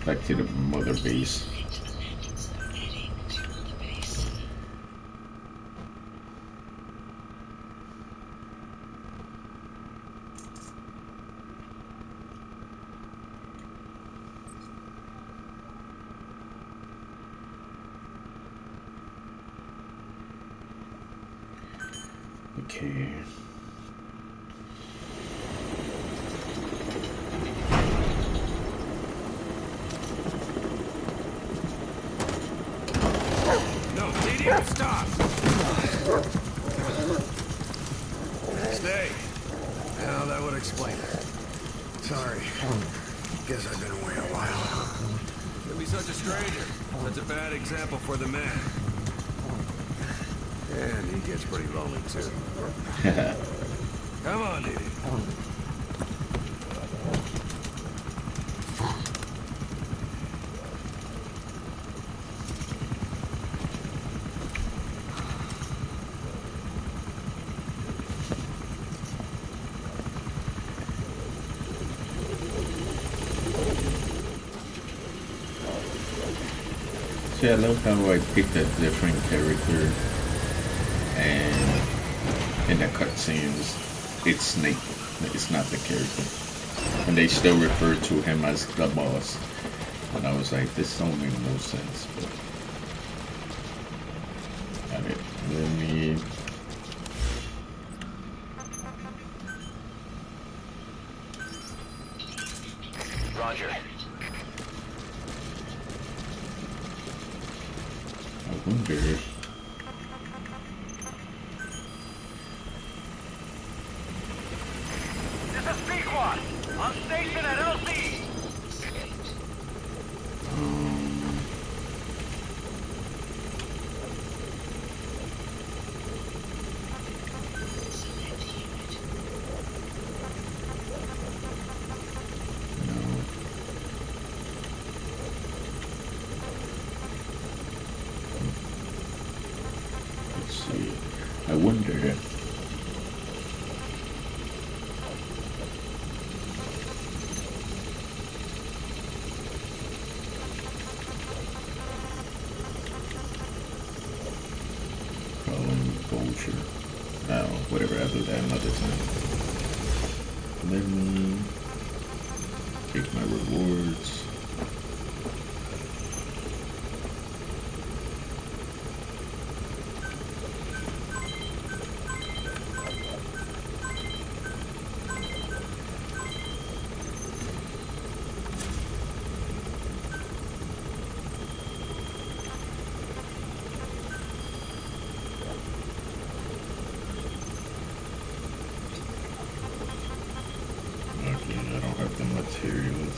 back to the mother base. Okay. No, idiot, stop! Stay. Now that would explain it. Sorry. Guess I've been away a while. To be such a stranger. Such a bad example for the man. And he gets pretty lonely too. Come on, Didi. See, I love how I picked a different character, and in the cutscenes, it's Snake. It's not the character, and they still refer to him as the boss. And I was like, this don't make no sense. But got it. Let me. Roger. I wonder. This is Pequod. On station at LC. No. Let's see. I wonder. Colin Vulture. Oh, whatever. I'll do that another time. Let me take my rewards. Okay, I don't have the materials.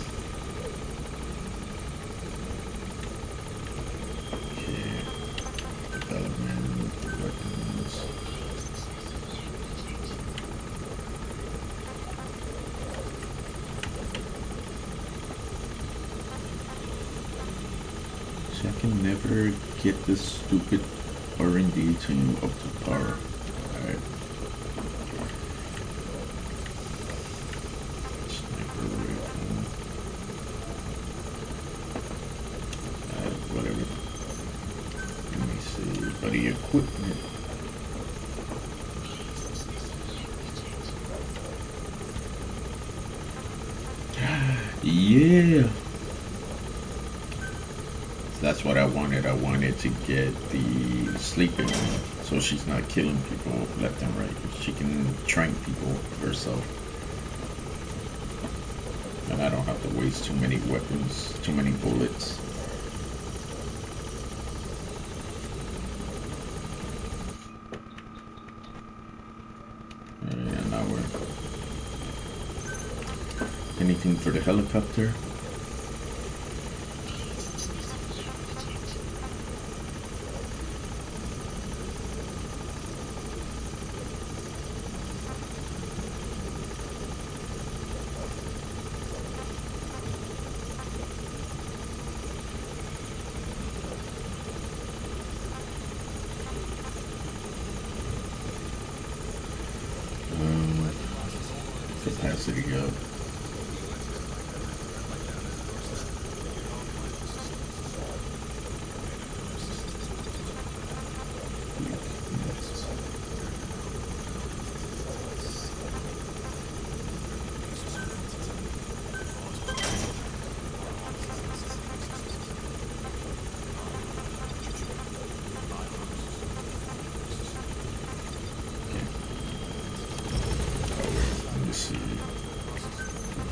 Okay, development, weapons. See, I can never get this stupid R&D team up to par. Alright. Sniper rifle. Whatever. Let me see. Buddy equipment. Yeah. That's what I wanted. I wanted to get the sleeping one, so she's not killing people left and right. She can train people herself. And I don't have to waste too many weapons, too many bullets. And now we're... Anything for the helicopter? Capacity up.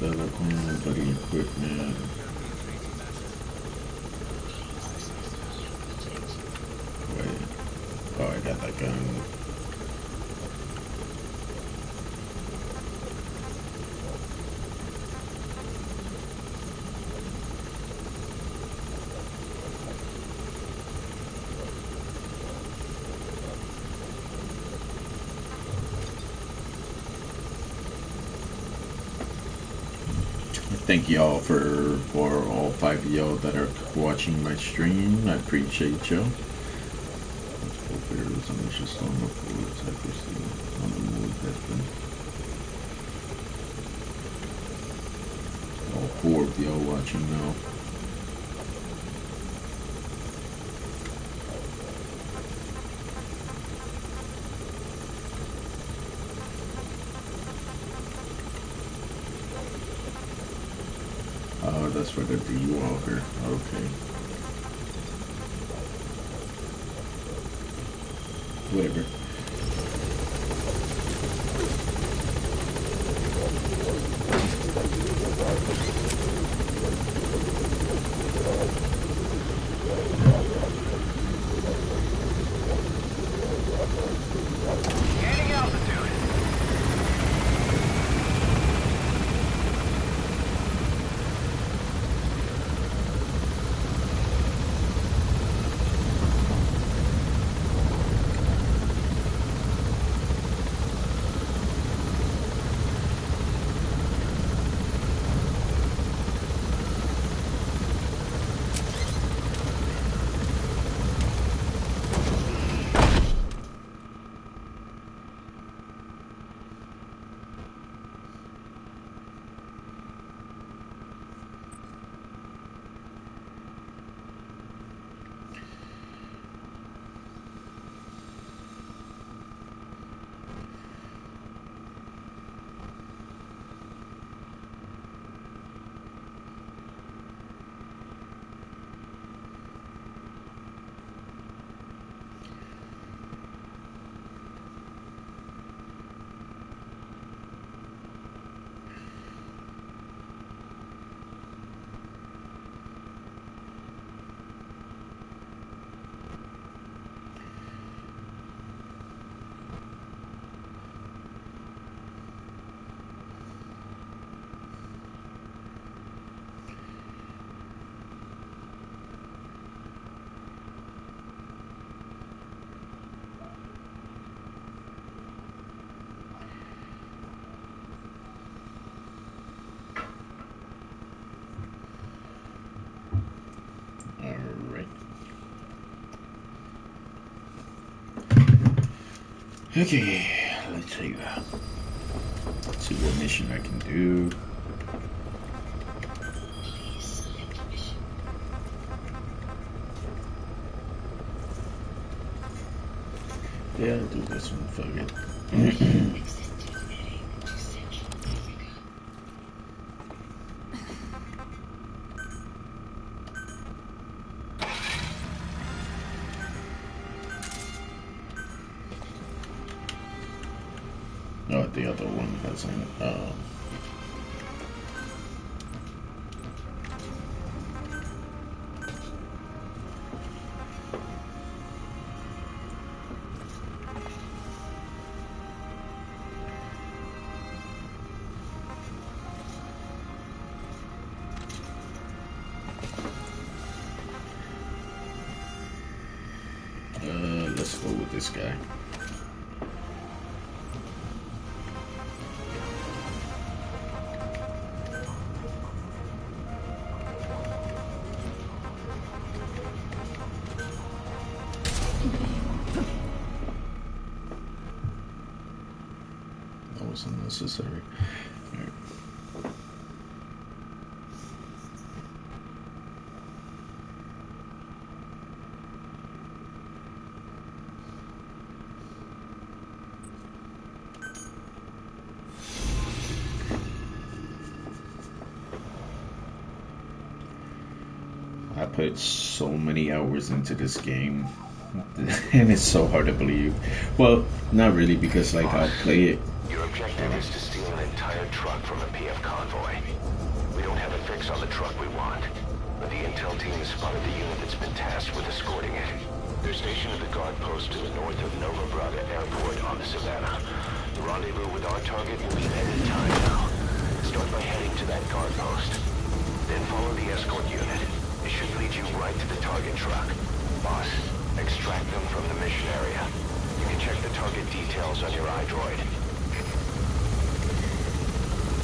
Development, buddy equipment. Wait. Oh, I got that gun. Thank y'all for all 5 of y'all that are watching my stream. I appreciate y'all. There's an interest on the bullets accuracy on the move weapon. All 4 of y'all watching now. Oh, that's for the D-Walker. Okay. Whatever. Gaining altitude. Okay, let's see. Let's see what mission I can do. Yeah, I'll do this one. Fuck it. Oh, the other one hasn't. Let's go with this guy. That was unnecessary. All right. I put so many hours into this game, and it's so hard to believe. Well, not really, because like I'll play it. Your objective is to steal an entire truck from a PF convoy. We don't have a fix on the truck we want, but the intel team has spotted the unit that's been tasked with escorting it. They're stationed at the guard post to the north of Nova Braga Airport on the Savannah. The rendezvous with our target will be any time now. Start by heading to that guard post. Then follow the escort unit. It should lead you right to the target truck. Boss, extract them from the mission area. You can check the target details on your iDroid.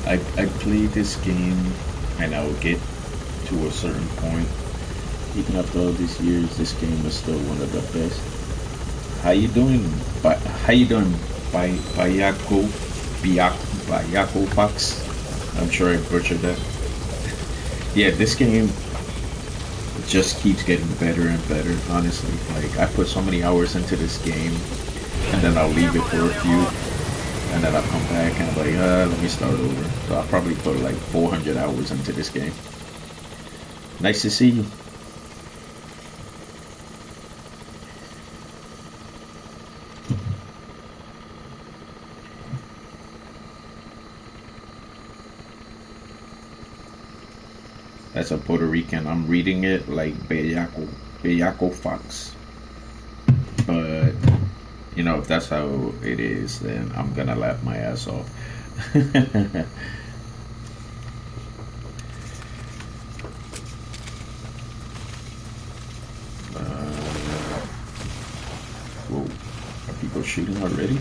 I play this game, and I'll get to a certain point. Even after all these years, this game is still one of the best. How you doing? How you doing, Bayako Fox? I'm sure I butchered that. Yeah, this game just keeps getting better and better, honestly. Like, I put so many hours into this game, and then I'll leave it for a few, and then I'll come back and I'm like, let me start over. So I'll probably put like 400 hours into this game. Nice to see you. That's a Puerto Rican. I'm reading it like Bayako Fox. But, you know, if that's how it is, then I'm gonna laugh my ass off. Whoa, are people shooting already?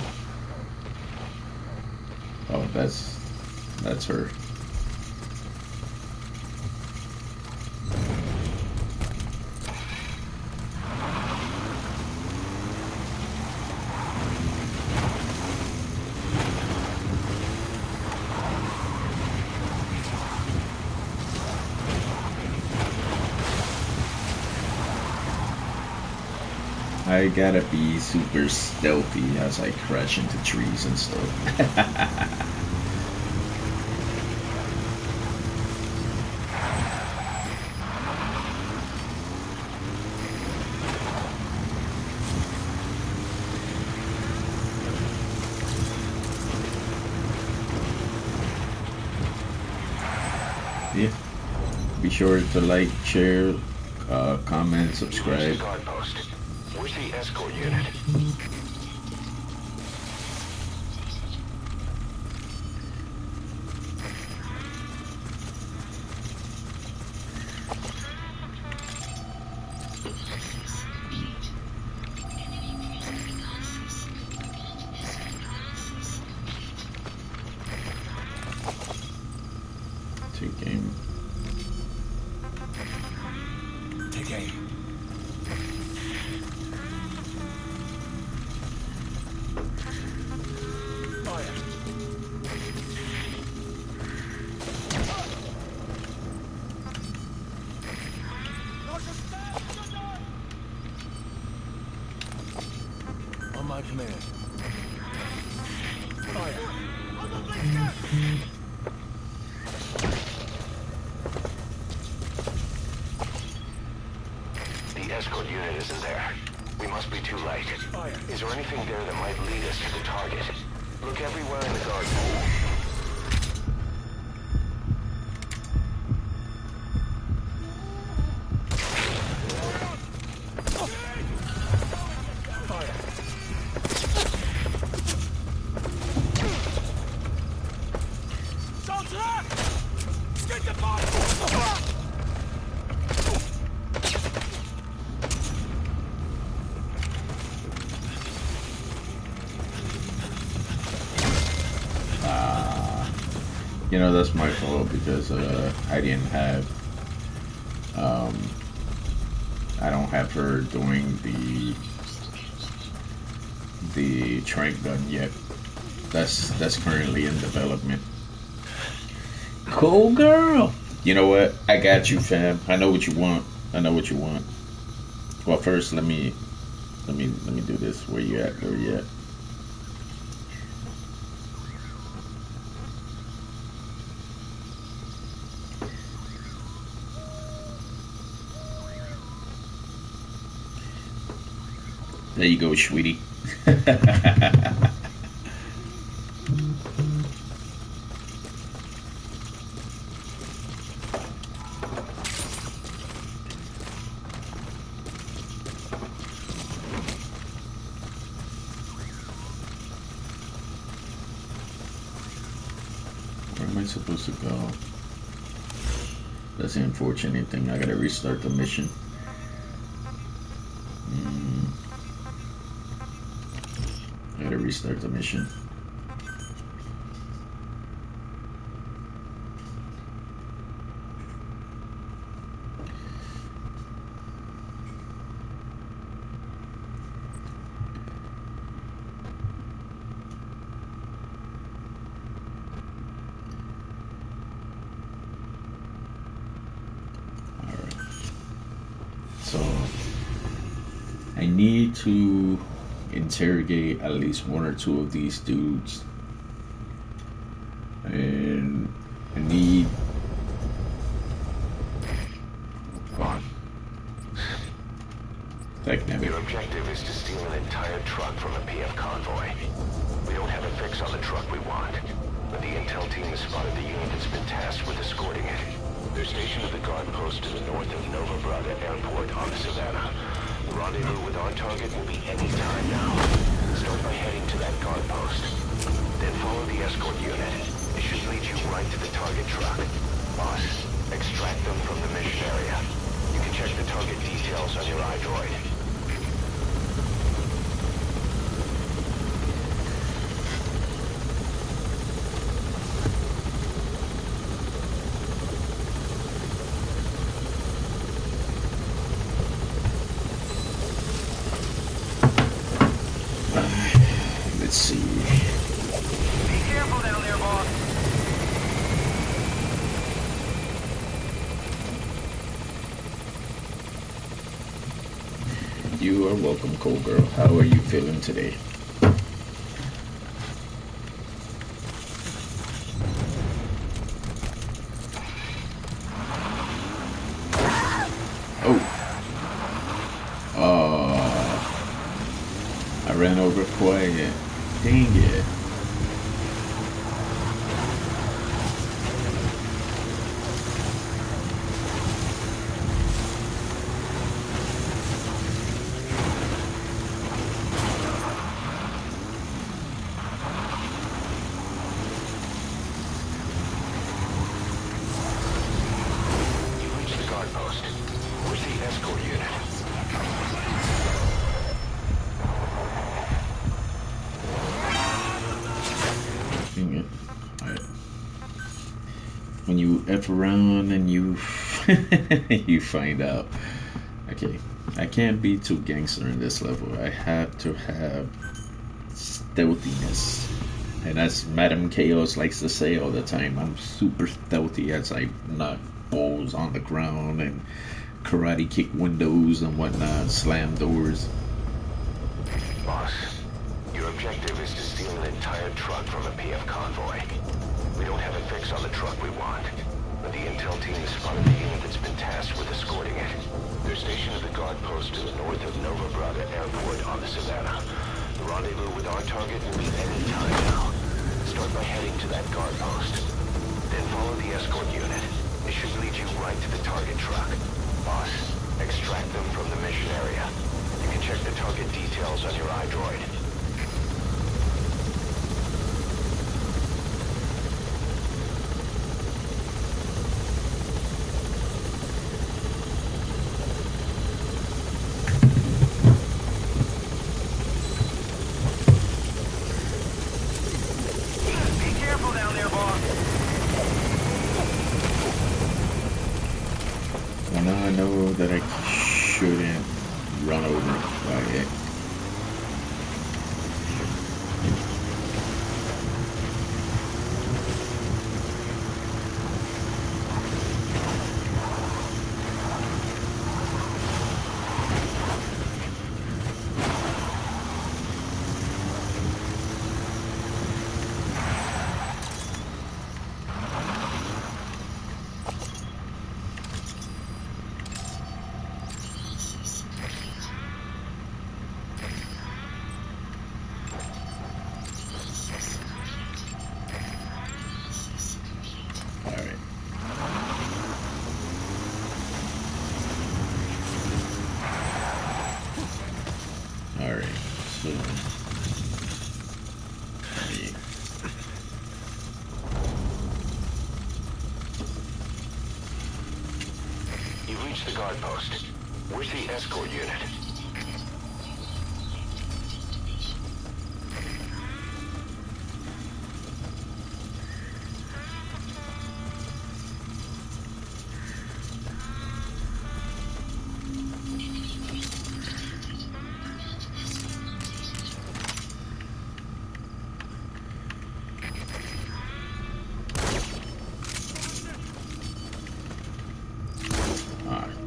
Oh, that's her. I gotta be super stealthy as I crash into trees and stuff. Yeah. Be sure to like, share, comment, subscribe. Where's the escort unit? Take aim. Take aim. isn't there. We must be too late. Is there anything there that might lead us to the target? Look everywhere in the guard pool. You know, that's my fault because I didn't have, I don't have her doing the trank gun yet. That's currently in development. Cool girl. You know what? I got you, fam. I know what you want. I know what you want. Well, first let me do this. Where you at? Where you at? There you go, sweetie. Where am I supposed to go? That's the unfortunate thing. I gotta restart the mission. I gotta restart the mission. Alright. So I need to interrogate at least one or two of these dudes, and I need Your objective is to steal an entire truck from a PF convoy. We don't have a fix on the truck we want, but the intel team has spotted the unit that's been tasked with escorting it. They're stationed at the guard post to the north of Nova Braga Airport on the Savannah. The rendezvous with our target will be any time now. Start by heading to that guard post. Then follow the escort unit. It should lead you right to the target truck. Boss, extract them from the mission area. You can check the target details on your iDroid. Let's see. Be careful down there, boss. You are welcome, cool girl. How are you feeling today? I ran over quiet. Dang it. You reached the guard post. Where's the escort unit? When you F around and you you find out. Okay, I can't be too gangster in this level. I have to have stealthiness. And as Madame Chaos likes to say all the time, I'm super stealthy as I knock balls on the ground and karate kick windows and whatnot, slam doors. Boss, your objective is to steal an entire truck from a PF convoy. We don't have a fix on the truck we want, but the intel team has spotted the unit that's been tasked with escorting it. They're stationed at the guard post to the north of Nova Braga Airport on the Savannah. The rendezvous with our target will be any time now. Start by heading to that guard post. Then follow the escort unit. It should lead you right to the target truck. Boss, extract them from the mission area. You can check the target details on your iDroid. Now I know that I shouldn't run over by it. You've reached the guard post. Where's the escort unit?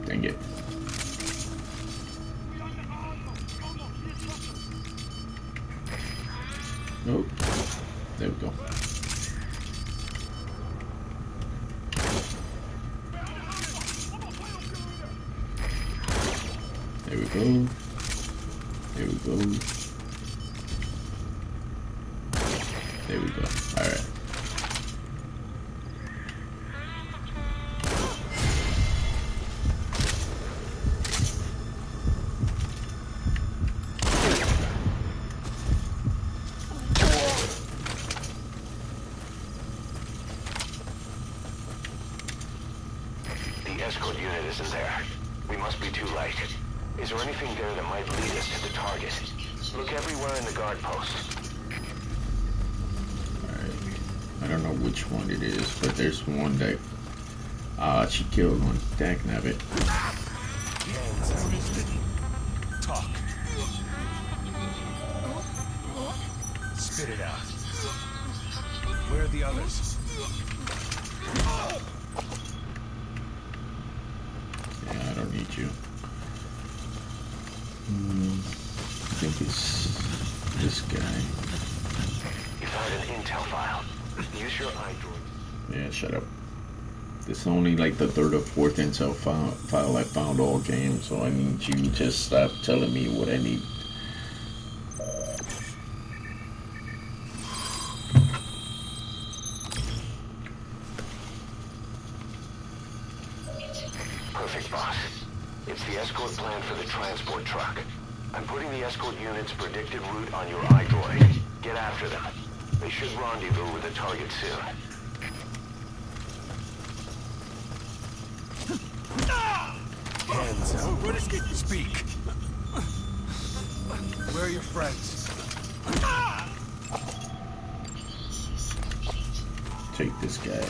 Dang it. Oh, there we go. There we go. There we go. There we go. All right. Escort unit isn't there. We must be too late. Is there anything there that might lead us to the target? Look everywhere in the guard post. Alright. I don't know which one it is, but there's one that... she killed one. Dagnabbit. Talk. Spit it out. Where are the others? Yeah, I don't need you. I think it's this guy. You found an intel file. Use your iDroid. Yeah, shut up. This is only like the third or fourth intel file I found all game, so I need you to just stop telling me what I need. Perfect, boss. It's the escort plan for the transport truck. I'm putting the escort unit's predicted route on your iDroid. Get after them. They should rendezvous with the target soon. Hands up. Speak. Where are your friends? Take this guy.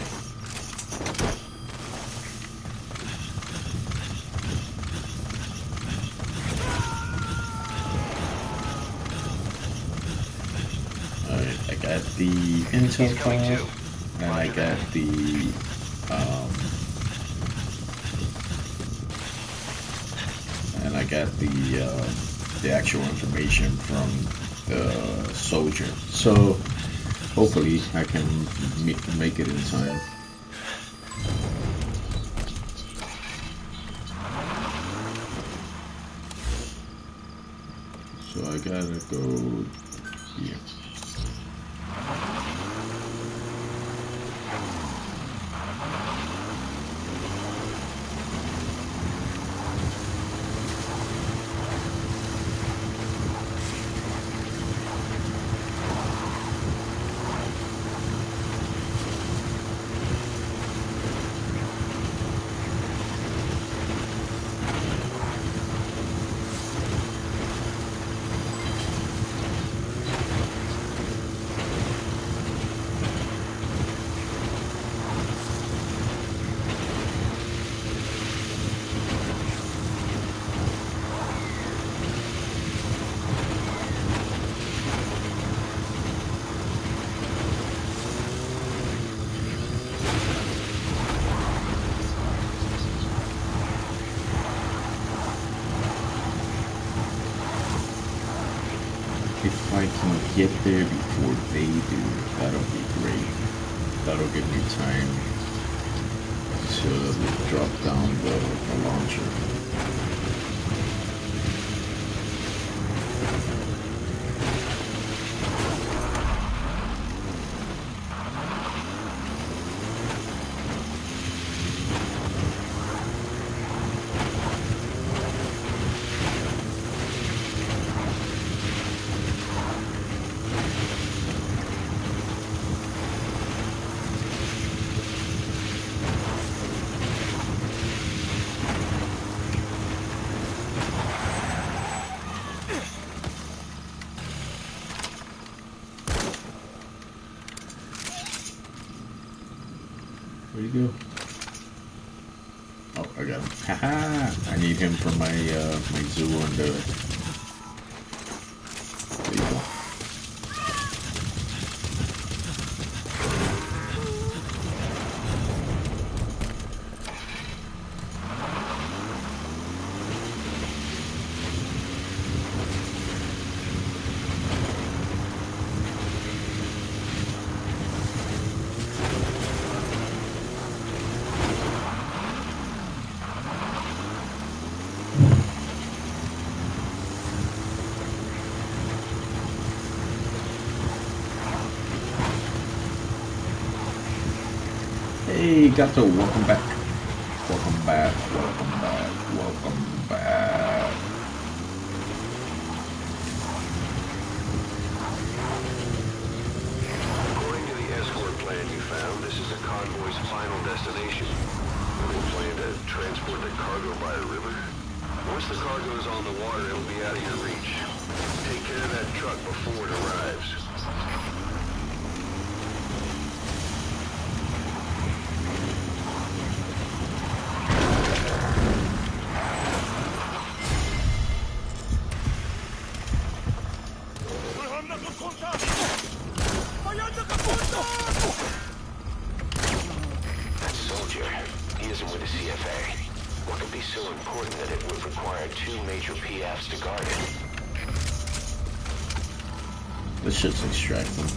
Alright, I got the intel file, and I got the the actual information from the soldier. So hopefully I can make it in time. So I gotta go here. If I can get there before they do, that'll be great. That'll give me time to drop down the launcher. Where'd he go? Oh, I got him. Haha! I need him for my my zoo on the. There you go. Hey, Gato, welcome back. Welcome back, welcome back, welcome back. According to the escort plan you found, this is a convoy's final destination. They plan to transport the cargo by river. Once the cargo is on the water, it'll be out of your reach. Take care of that truck before it arrives. That soldier, he isn't with the CFA. What could be so important that it would require 2 major PFs to guard it? This shit's extracting.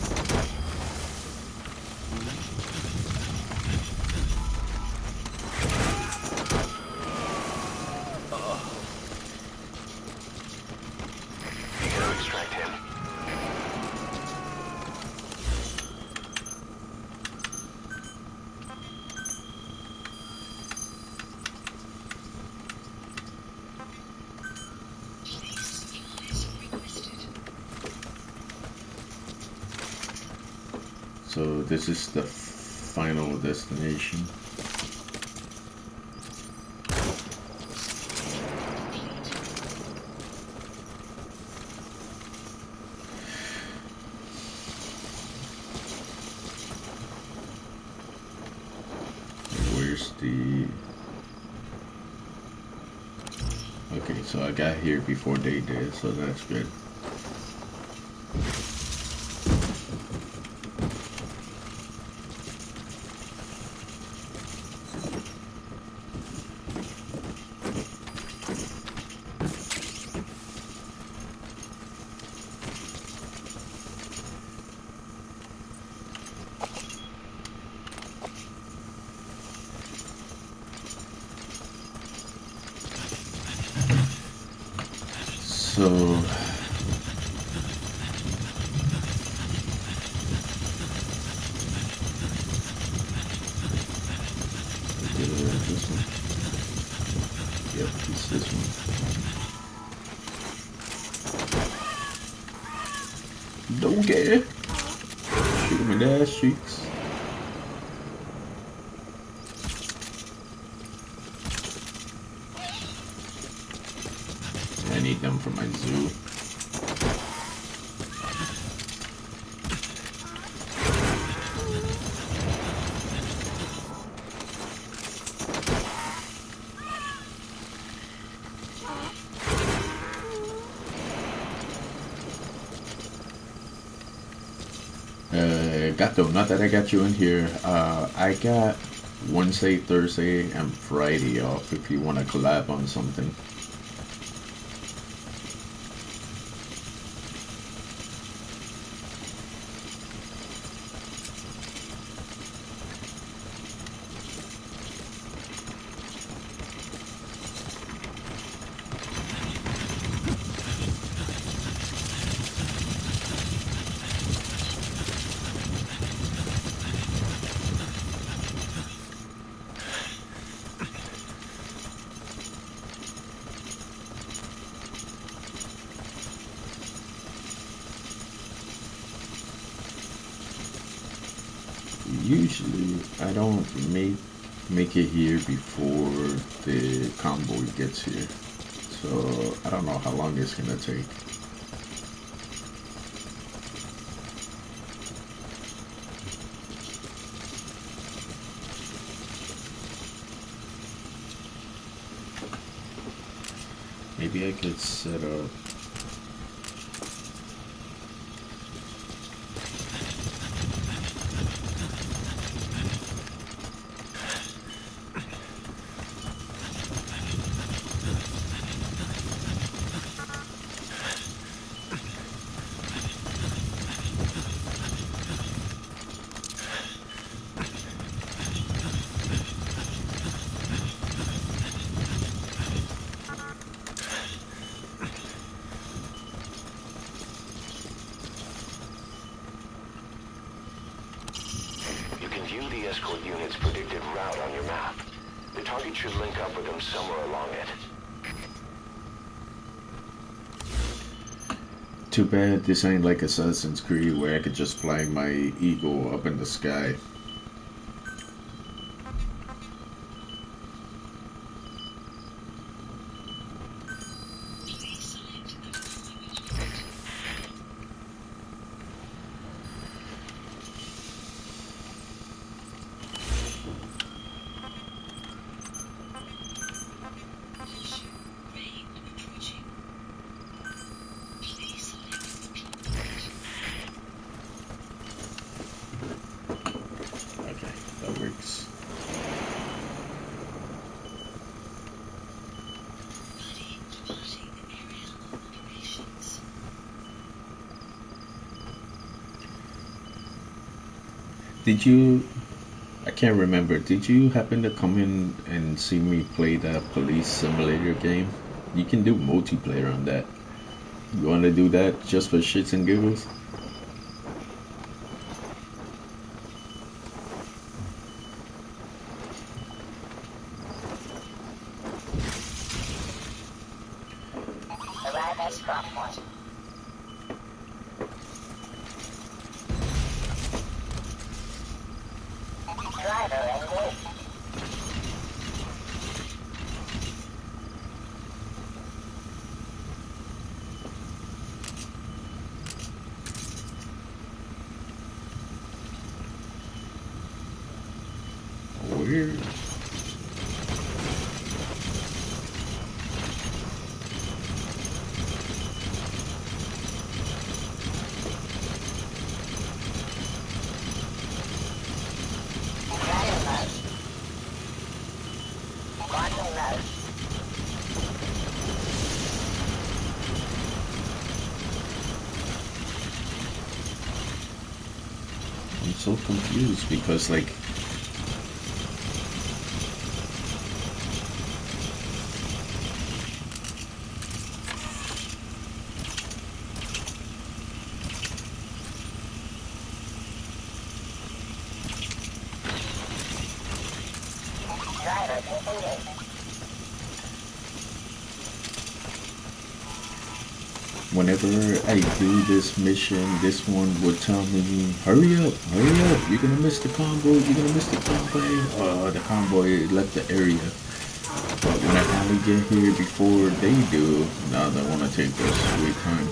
You gotta extract him. So this is the final destination. Where's the... Okay, so I got here before they did, so that's good. So this one? Yep, it's this one. Don't care. Shoot him in the ass cheeks. I need them for my zoo. Gato, not that I got you in here. I got Wednesday, Thursday, and Friday off if you want to collab on something. Usually, I don't make it here before the convoy gets here, so I don't know how long it's gonna take. Maybe I could set up. View the escort unit's predicted route on your map. The target should link up with them somewhere along it. Too bad this ain't like Assassin's Creed where I could just fly my Eagle up in the sky. Did you, I can't remember, did you happen to come in and see me play that police simulator game? You can do multiplayer on that. You want to do that just for shits and giggles? Arrive at drop point. Driver engaged. Weird. I'm so confused because like Driver disengaged. Whenever I do this mission, this one would tell me, hurry up, you're gonna miss the convoy, you're gonna miss the convoy. The convoy left the area. But when I finally get here before they do, now they wanna take their sweet time.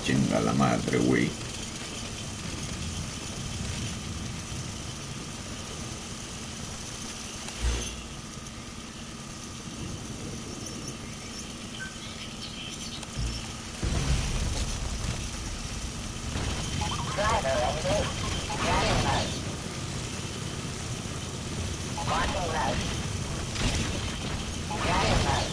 Chinga la madre, wey. Driver engaged. Driving mode. Locking mode. Driving mode.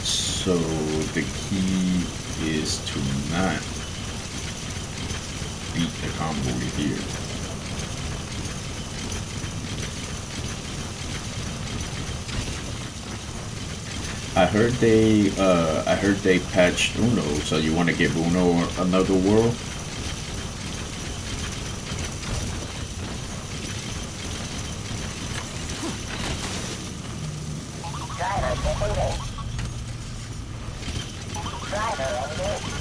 So the key is to not beat the convoy here. I heard they patched Uno, so you want to give Uno another world? Driver disengaged. Driver engaged.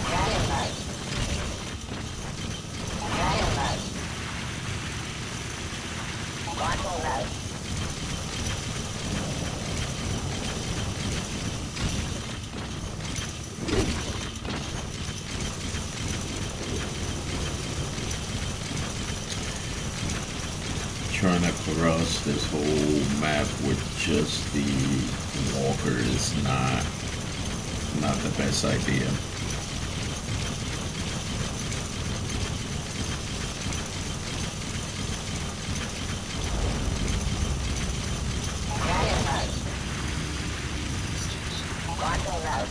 Driving mode. Driving mode. Locking mode. Trying to cross this whole map with just the walker is not the best idea. Driving mode. Locking mode.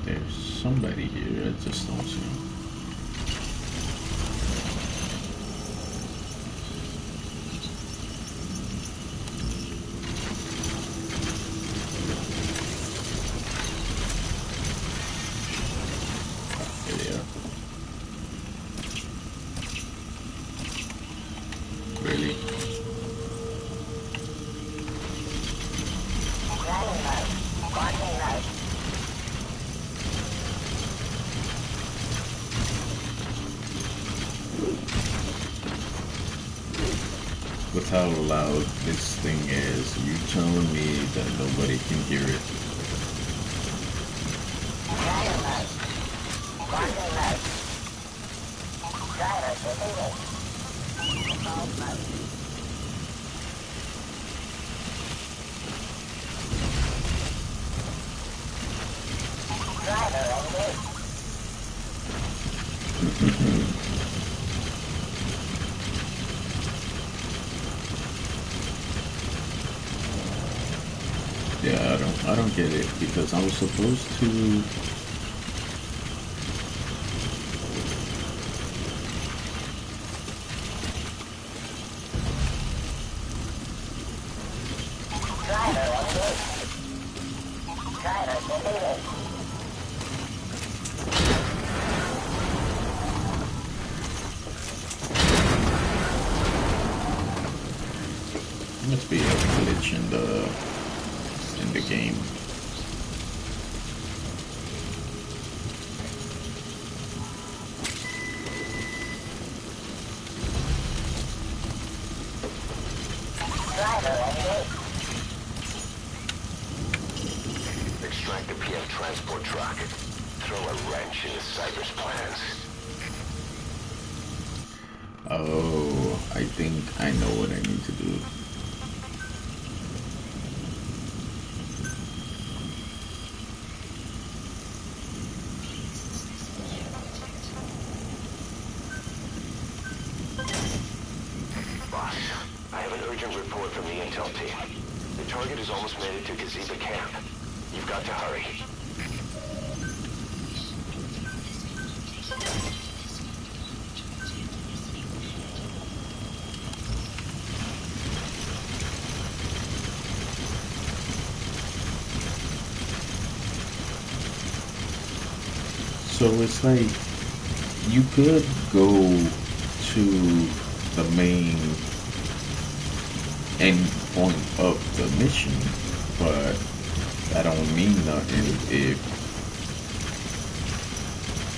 There's somebody here, I just don't see him. There they are. Really? Driving mode. Locking mode. With how loud this thing is, you telling me that nobody can hear it? Driving mode. Locking mode. Driver disengaged. Assault mode. Driver engaged. Yeah, I don't get it because I was supposed to. Driver engaged. Driver disengaged. Must be a glitch in the game. Driver engaged. Extract the PM transport truck. throw a wrench into Cyber's plans. Oh, I think I know what I need to do. Boss, I have an urgent report from the intel team. The target has almost made it to Gaziba camp. You've got to hurry. So it's like you could go to the main end point of the mission, but that don't mean nothing if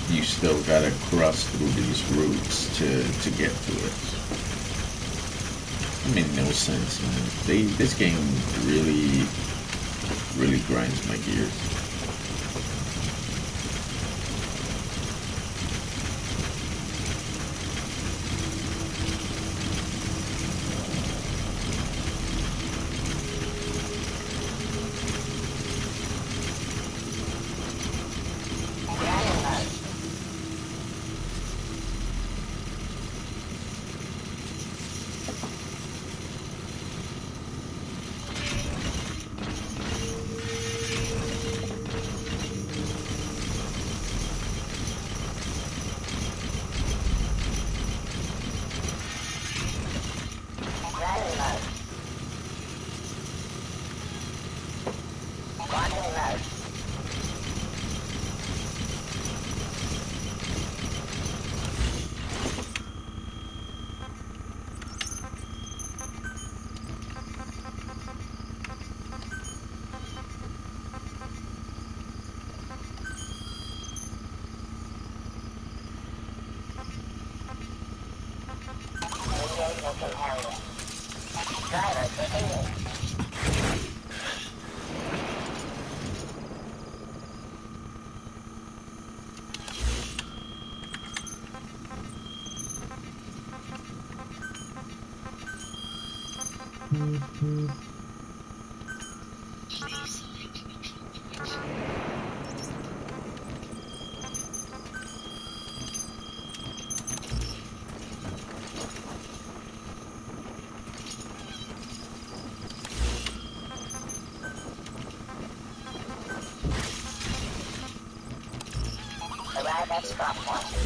you still gotta cross through these routes to get to it. I mean, no sense, man. This game really grinds my gears.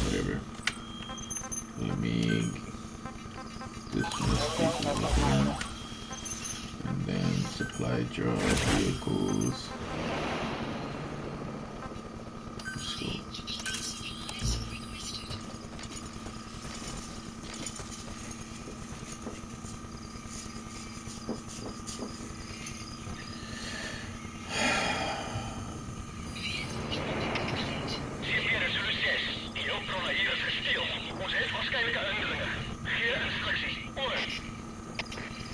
Whatever. Let me dismiss people here. And then supply drop vehicles.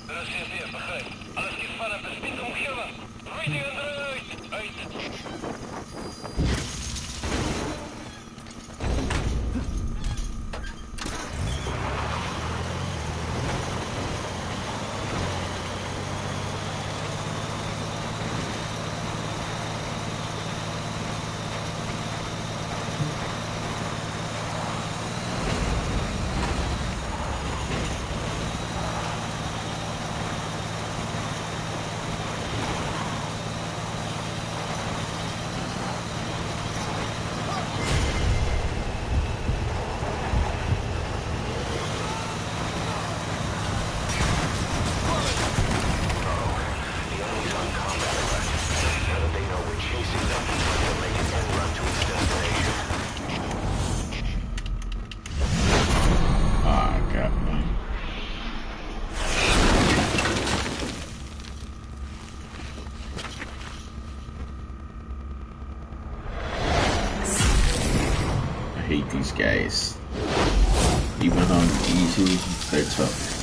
Let's go. Hate these guys. Even on easy, they're tough.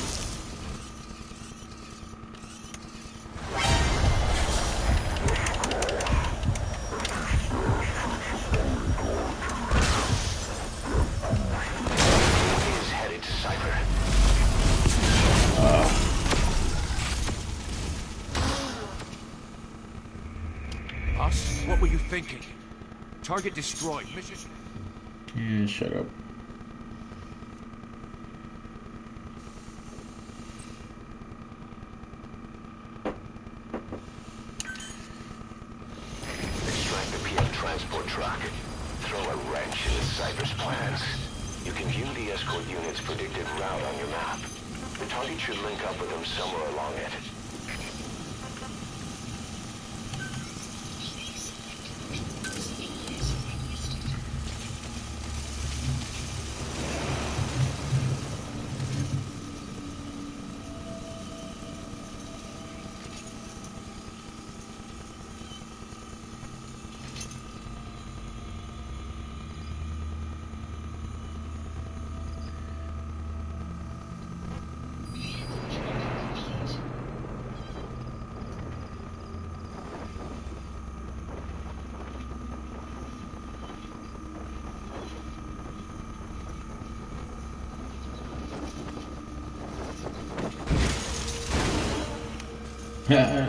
thinking. Target destroyed. Mission... Yeah, shut up. Extract the PM transport truck. Throw a wrench into Cypher's plans. You can view the escort unit's predicted route on your map. The target should link up with them somewhere along it.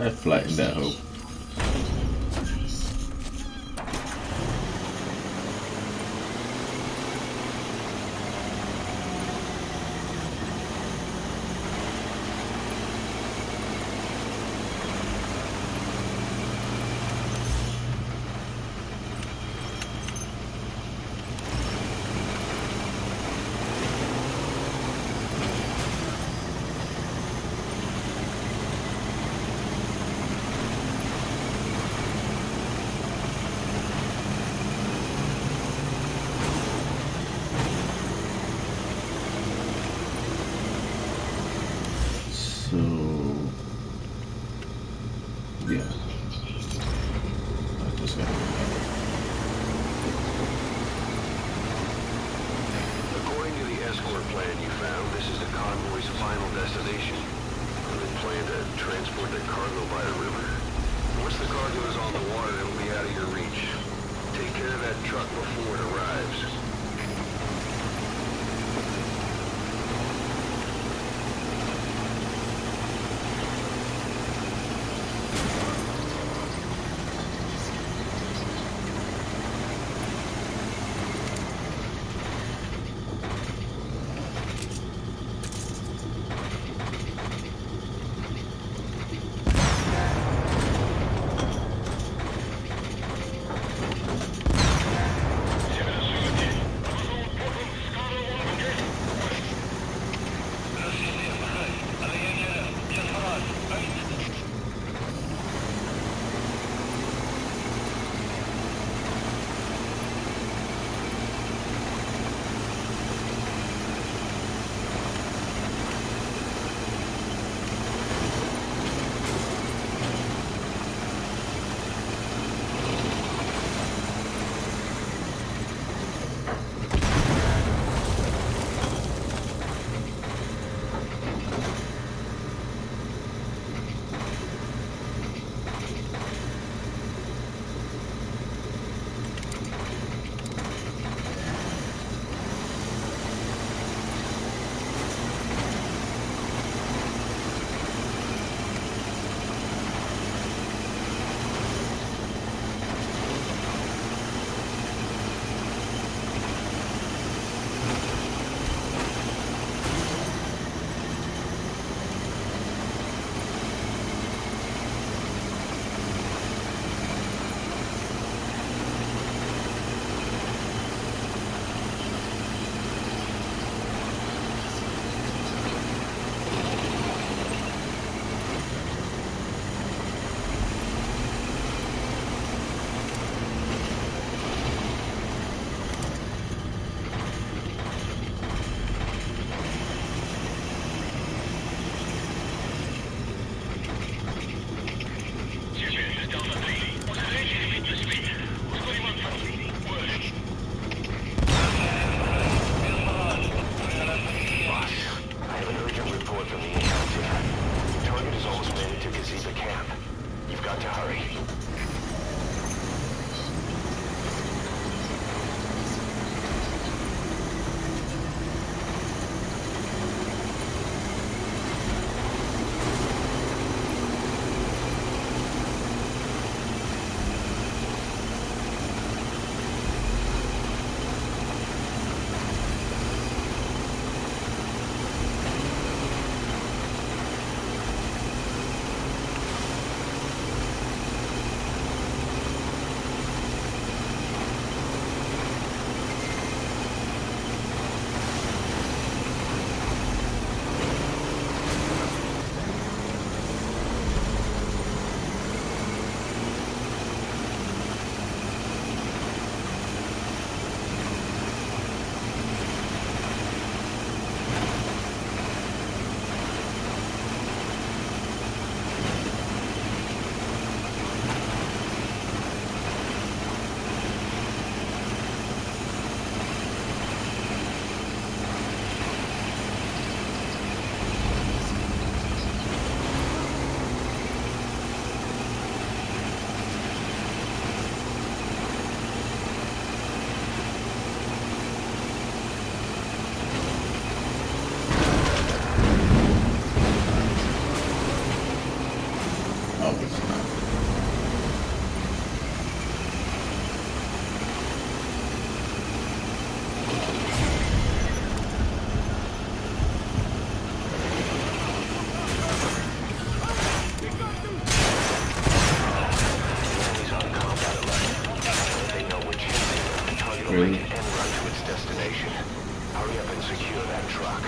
I flattened that hope. So, yeah. I just got According to the escort plan you found, this is the convoy's final destination. They plan to transport their cargo by the river. Once the cargo is on the water, it'll be out of your reach. Take care of that truck before it arrives. It'll Really? make an end run to its destination. Hurry up and secure that truck.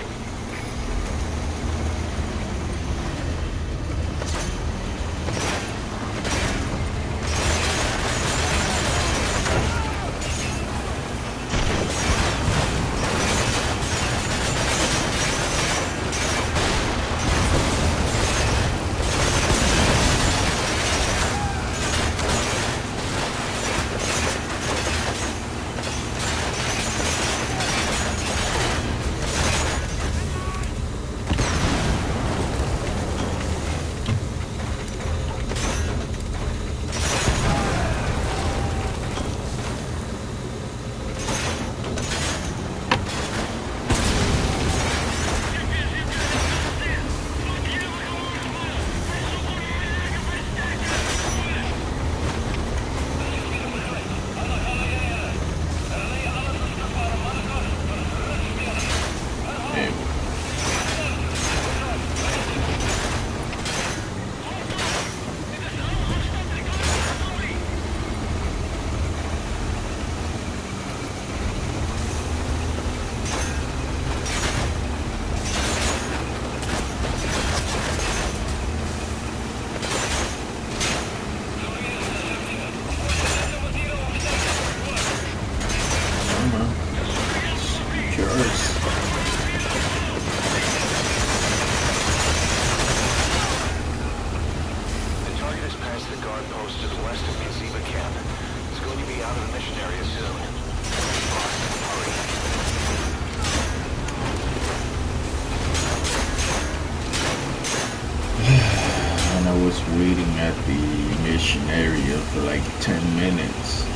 I was waiting at the mission area for like 10 minutes.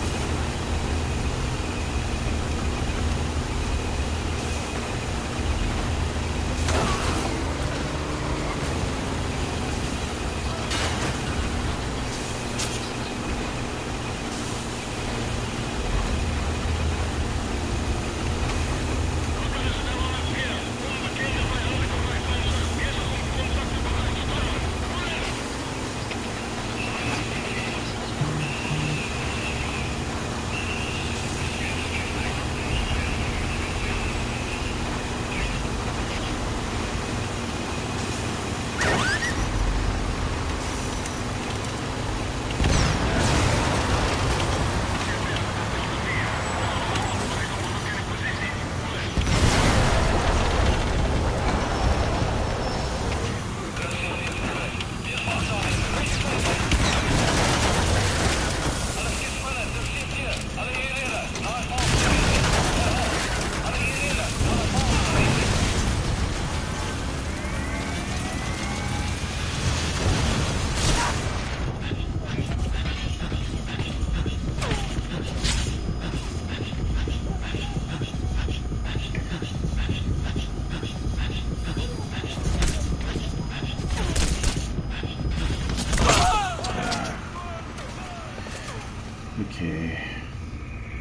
Okay,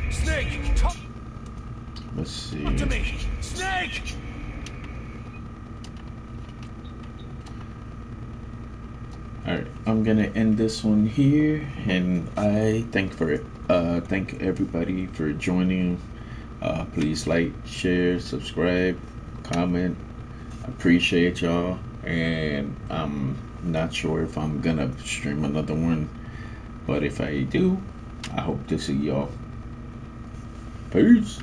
Snake, talk let's see. to me. Snake! Alright, I'm gonna end this one here, and I thank everybody for joining. Please like, share, subscribe, comment. Appreciate y'all, and I'm not sure if I'm gonna stream another one, but if I do, I hope to see y'all. Peace.